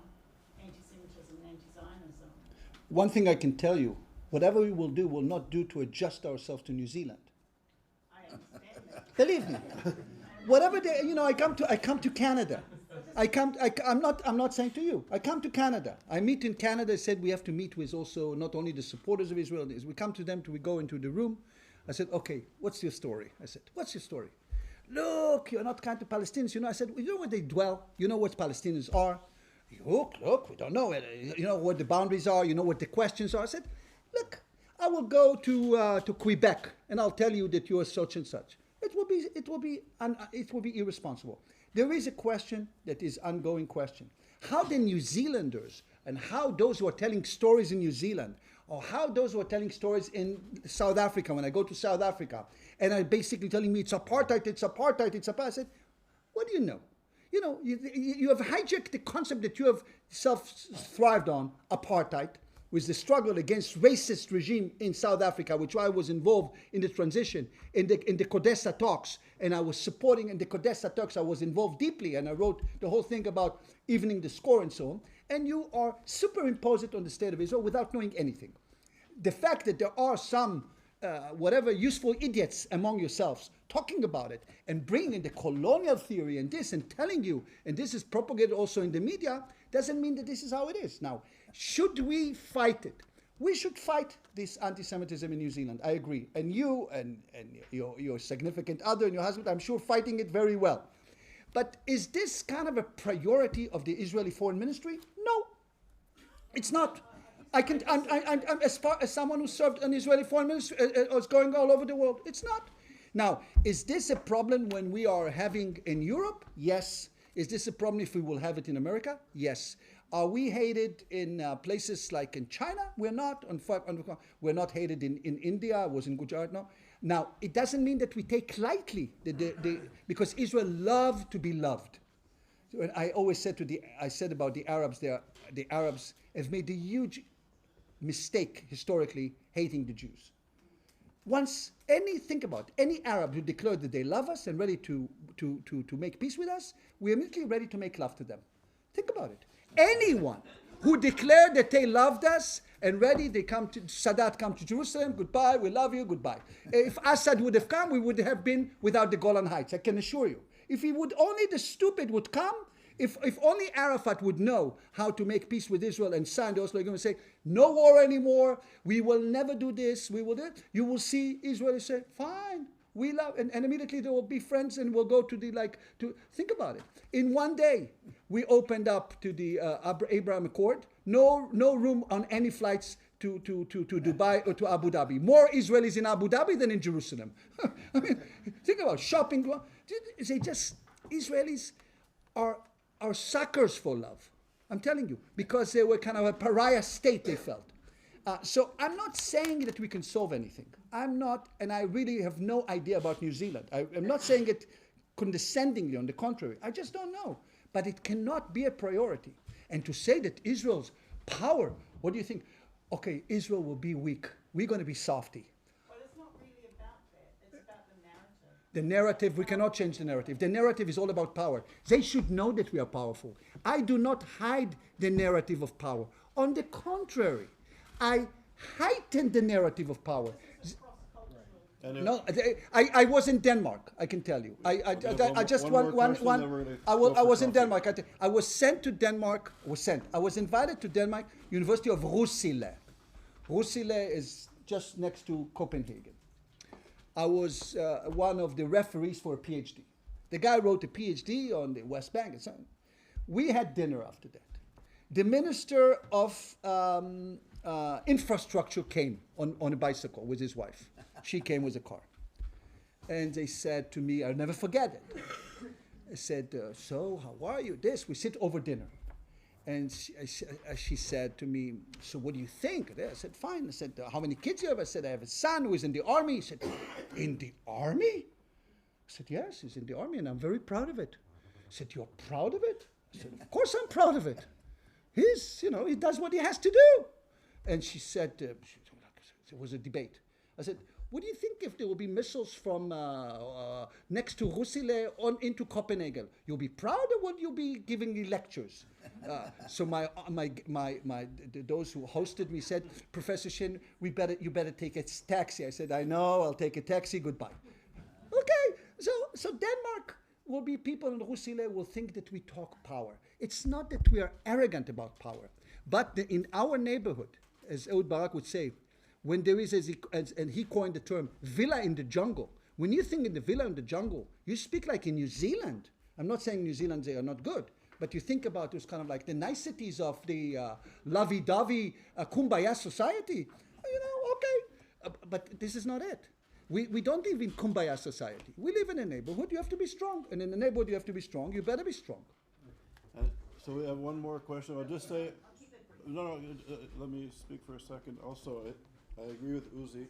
anti-Semitism and anti-Zionism. One thing I can tell you, whatever we will do, will not do to adjust ourselves to New Zealand. I understand that. Believe me. Whatever they, I come to Canada. I'm not saying to you. I come to Canada. I meet in Canada. I said we have to meet with also not only the supporters of Israel. We come to them. We go into the room. I said, okay, what's your story? I said, what's your story? Look, you're not kind to Palestinians. I said, you know where they dwell? You know what Palestinians are? Look, we don't know. You know what the boundaries are. You know what the questions are. I said, look, I will go to Quebec and I'll tell you that you are such and such. It will be irresponsible. There is a question that is ongoing question. How the New Zealanders and how those who are telling stories in New Zealand, or how those who are telling stories in South Africa, when I go to South Africa, and are basically telling me it's apartheid, it's apartheid, it's apartheid. I said, what do you know? You know, you have hijacked the concept that you have self-thrived on, apartheid, with the struggle against racist regime in South Africa, which I was involved in the transition, in the Codesa talks, and I was supporting in the Codesa talks, I was involved deeply, and I wrote the whole thing about evening the score and so on, and you are superimpose it on the state of Israel without knowing anything. The fact that there are some whatever useful idiots among yourselves talking about it and bringing in the colonial theory and this and telling you, and this is propagated also in the media, doesn't mean that this is how it is. Now, should we fight it? We should fight this anti-Semitism in New Zealand. I agree. And you and your significant other and your husband, I'm sure, fighting it very well. But is this kind of a priority of the Israeli Foreign Ministry? No, it's not. I'm as far as someone who served an Israeli foreign ministry, was going all over the world. It's not. Now, is this a problem when we are having in Europe? Yes. Is this a problem if we will have it in America? Yes. Are we hated in places like in China? We're not. We're not hated in India. I was in Gujarat now. Now, it doesn't mean that we take lightly because Israel loved to be loved. So I always said I said about the Arabs, the Arabs have made a huge mistake historically hating the Jews. Think about any Arab who declared that they love us and ready to make peace with us, we're immediately ready to make love to them. Think about it. Anyone who declared that they loved us and ready, Sadat come to Jerusalem, goodbye, we love you, goodbye. If Assad would have come, we would have been without the Golan Heights, I can assure you. If only the stupid would come, if only Arafat would know how to make peace with Israel and sign the Oslo Agreement and say, no war anymore, we will never do this, we will do it, you will see Israel say, fine, we love, and immediately they will be friends and we'll go to think about it. In one day, we opened up to the Abraham Accord, no room on any flights to Dubai or to Abu Dhabi. More Israelis in Abu Dhabi than in Jerusalem. I mean, think about shopping. Israelis are suckers for love. I'm telling you, because they were kind of a pariah state they felt. So I'm not saying that we can solve anything. I'm not, and I really have no idea about New Zealand. I'm not saying it condescendingly, on the contrary. I just don't know. But it cannot be a priority. And to say that Israel's power, what do you think? Okay, Israel will be weak. We're going to be softy. Well, it's not really about that. It's about the narrative. The narrative, we cannot change the narrative. The narrative is all about power. They should know that we are powerful. I do not hide the narrative of power. On the contrary, I heighten the narrative of power. No, I was in Denmark. I can tell you. I was in Denmark. I was sent to Denmark. I was invited to Denmark, University of Roskilde. Roskilde is just next to Copenhagen. I was one of the referees for a PhD. The guy wrote a PhD on the West Bank and so on. We had dinner after that. The minister of infrastructure came on a bicycle with his wife. She came with a car. And they said to me, I'll never forget it. I said, so how are you? We sit over dinner. And she said to me, so what do you think? I said, fine. I said, how many kids do you have? I said, I have a son who is in the army. He said, in the army? I said, yes, he's in the army and I'm very proud of it. I said, you're proud of it? I said, of course I'm proud of it. He does what he has to do. And she said, it was a debate. I said, what do you think if there will be missiles from next to Roskilde on into Copenhagen? You'll be proud, or will you be giving me lectures? So those who hosted me said, Professor Shain, you better take a taxi. I said, I know, I'll take a taxi. Goodbye. Okay, so Denmark will be people in Roskilde will think that we talk power. It's not that we are arrogant about power, but in our neighborhood, as Ehud Barak would say, when there is, and he coined the term, villa in the jungle. When you think in the villa in the jungle, you speak like in New Zealand. I'm not saying New Zealand, they are not good, but you think about those kind of like the niceties of the lovey-dovey kumbaya society, okay, but this is not it. We don't live in kumbaya society. We live in a neighborhood. You have to be strong, and in the neighborhood you have to be strong. You better be strong. So we have one more question. I'll just say, let me speak for a second. Also, I agree with Uzi.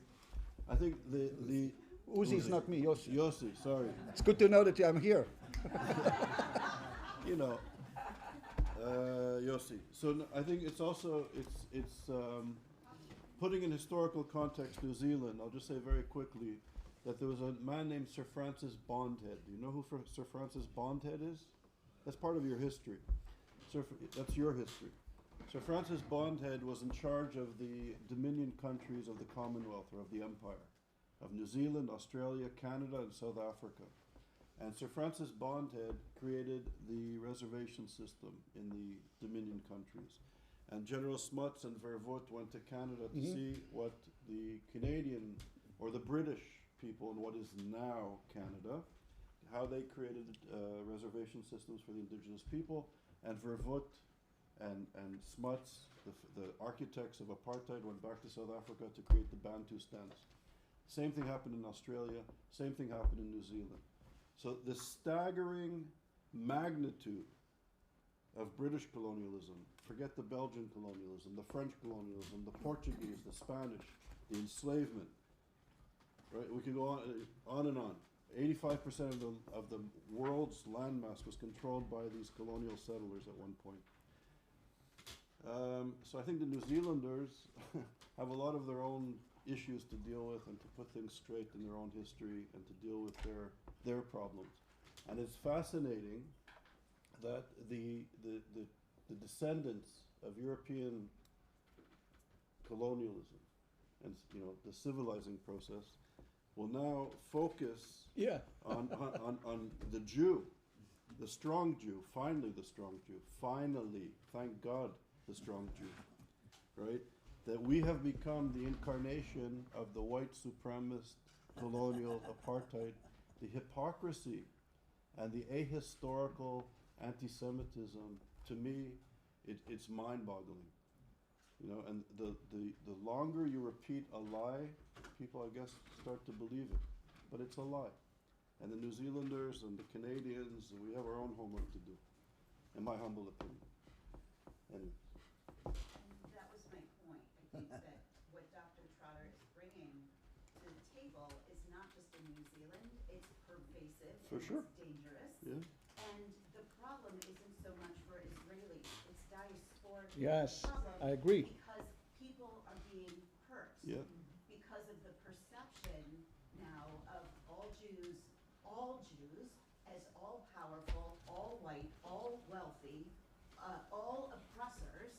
I think the Uzi is not me, Yossi. Yossi, sorry. It's good to know that I'm here. Yossi. So I think it's also putting in historical context New Zealand. I'll just say very quickly that there was a man named Sir Francis Bondhead. Do you know who Sir Francis Bondhead is? That's part of your history. That's your history. Sir Francis Bondhead was in charge of the Dominion countries of the Commonwealth, or of the Empire, of New Zealand, Australia, Canada, and South Africa. And Sir Francis Bondhead created the reservation system in the Dominion countries. And General Smuts and Verwoerd went to Canada to see what the Canadian, or the British people in what is now Canada, how they created reservation systems for the indigenous people. And Verwoerd and Smuts, the architects of apartheid, went back to South Africa to create the Bantu stance. Same thing happened in Australia, same thing happened in New Zealand. So the staggering magnitude of British colonialism, forget the Belgian colonialism, the French colonialism, the Portuguese, the Spanish, the enslavement, right? We could go on and on. 85% of the world's landmass was controlled by these colonial settlers at one point. So I think the New Zealanders have a lot of their own issues to deal with and to put things straight in their own history and to deal with their problems. And it's fascinating that the descendants of European colonialism and the civilizing process will now focus on the Jew, the strong Jew, finally the strong Jew, finally, thank God, the strong Jew, right? That we have become the incarnation of the white supremacist colonial apartheid, the hypocrisy and the ahistorical anti-Semitism. To me, it's mind-boggling. And the longer you repeat a lie, people, I guess, start to believe it. But it's a lie. And the New Zealanders and the Canadians, we have our own homework to do, in my humble opinion. Anyway. And that was my point. I think that what Dr. Trotter is bringing to the table is not just in New Zealand, it's pervasive. For sure. It's dangerous. Yeah. And the problem isn't so much for Israelis, it's diasporic. Yes, problem I agree. Because people are being hurt. Yeah. Because of the perception now of all Jews as all powerful, all white, all wealthy, all oppressors.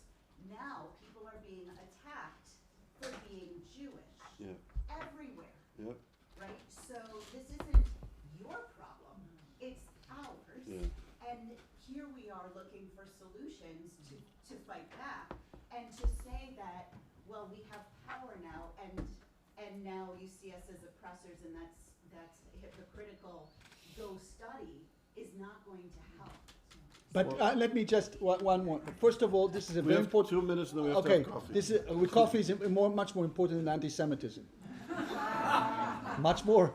Now people are being attacked for being Jewish. Yeah. Everywhere. Yeah. Right? So this isn't your problem, it's ours. Yeah. And here we are looking for solutions to fight back and to say that, well, we have power now and now you see us as oppressors and that's hypocritical. Go study is not going to help. But let me just one more. First of all, this is a We very have important. 2 minutes and then we have to Okay, have coffee. this is coffee is much more important than anti-Semitism. Much more.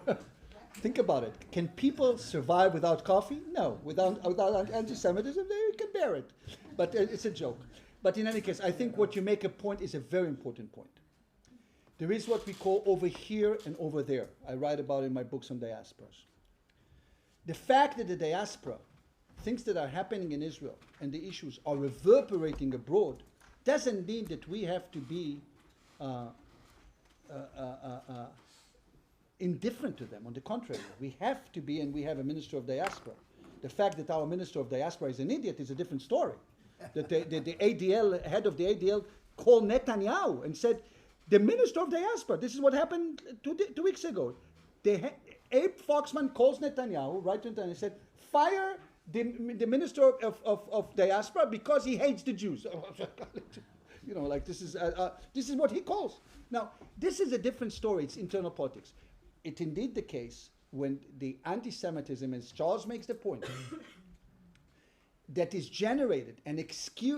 Think about it. Can people survive without coffee? No. Without anti-Semitism, they can bear it. But it's a joke. But in any case, I think what you make a point is a very important point. There is what we call over here and over there. I write about it in my books on diasporas. The fact that the diaspora, things that are happening in Israel and the issues are reverberating abroad, doesn't mean that we have to be indifferent to them. On the contrary, we have to be, and we have a minister of diaspora. The fact that our minister of diaspora is an idiot is a different story. That the ADL, head of the ADL, called Netanyahu and said, the minister of diaspora, this is what happened 2 weeks ago. Abe Foxman calls Netanyahu, right to Netanyahu, and said, fire the minister of diaspora because he hates the Jews. This is what he calls. Now, this is a different story. It's internal politics. It's indeed the case when the anti-Semitism, as Charles makes the point, that is generated and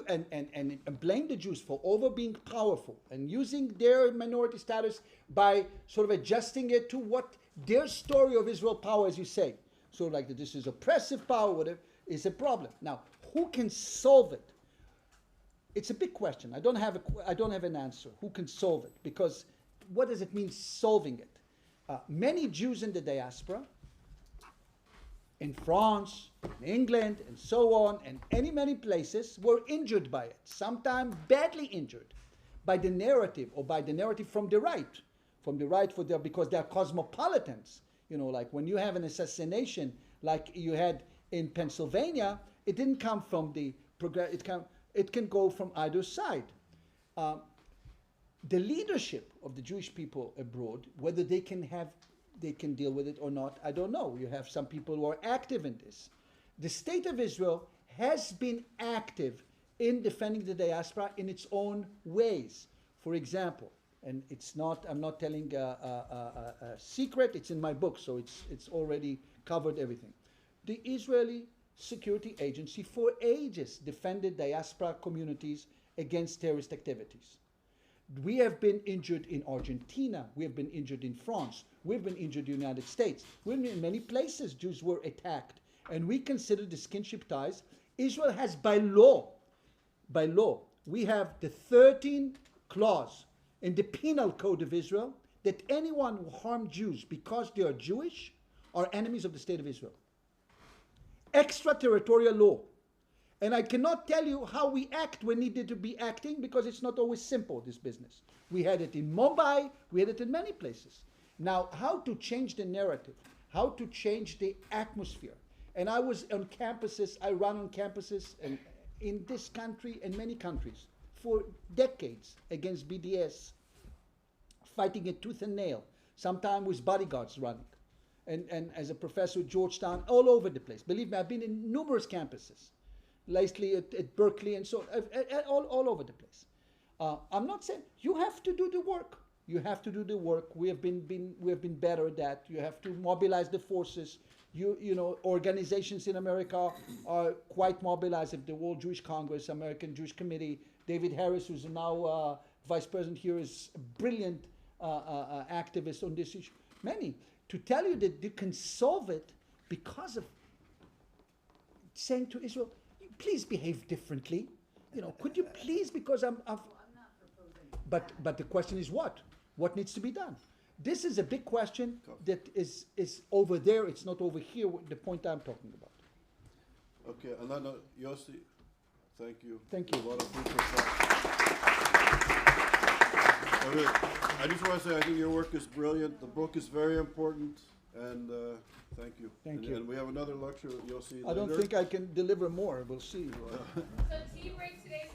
and blame the Jews for over being powerful and using their minority status by sort of adjusting it to what their story of Israel power, as you say, so like that this is oppressive power, whatever, is a problem. Now, who can solve it? It's a big question. I don't have an answer. Who can solve it? Because what does it mean solving it? Many Jews in the diaspora, in France, in England, and so on, and many places, were injured by it. Sometimes badly injured by the narrative, or by the narrative from the right, because they are cosmopolitans. You know, like when you have an assassination, like you had in Pennsylvania, it didn't come from the it can go from either side. The leadership of the Jewish people abroad, whether they can deal with it or not, I don't know. You have some people who are active in this. The state of Israel has been active in defending the diaspora in its own ways. For example, and I'm not telling a secret, it's in my book, so it's already covered everything. The Israeli Security Agency for ages defended diaspora communities against terrorist activities. We have been injured in Argentina. We have been injured in France. We've been injured in the United States. In many places, Jews were attacked. And we consider the kinship ties. Israel has by law, we have the 13th clause in the Penal Code of Israel that anyone who harmed Jews because they are Jewish are enemies of the state of Israel. Extraterritorial law. And I cannot tell you how we act when needed to be acting, because it's not always simple, this business. We had it in Mumbai, we had it in many places. Now, how to change the narrative, how to change the atmosphere. And I was on campuses, I run on campuses and in this country and many countries for decades against BDS, fighting it tooth and nail, sometimes with bodyguards running. And as a professor at Georgetown, all over the place. Believe me, I've been in numerous campuses. Lately at Berkeley and so all over the place. I'm not saying you have to do the work. You have to do the work. We have been better at that. You have to mobilize the forces. You know, organizations in America are quite mobilized. The World Jewish Congress, American Jewish Committee, David Harris, who's now vice president here, is a brilliant activist on this issue. Many. To tell you that you can solve it because of saying to Israel, please behave differently. You know, could you please, because I'm not proposing. But the question is what? What needs to be done? This is a big question that is over there. It's not over here, the point I'm talking about. Okay, and then Yossi, thank you. Thank you. A lot of food for thought. I just want to say I think your work is brilliant. The book is very important, and thank you. Thank you. And we have another lecture with Yossi I don't later. think I can deliver more. We'll see. So tea break today.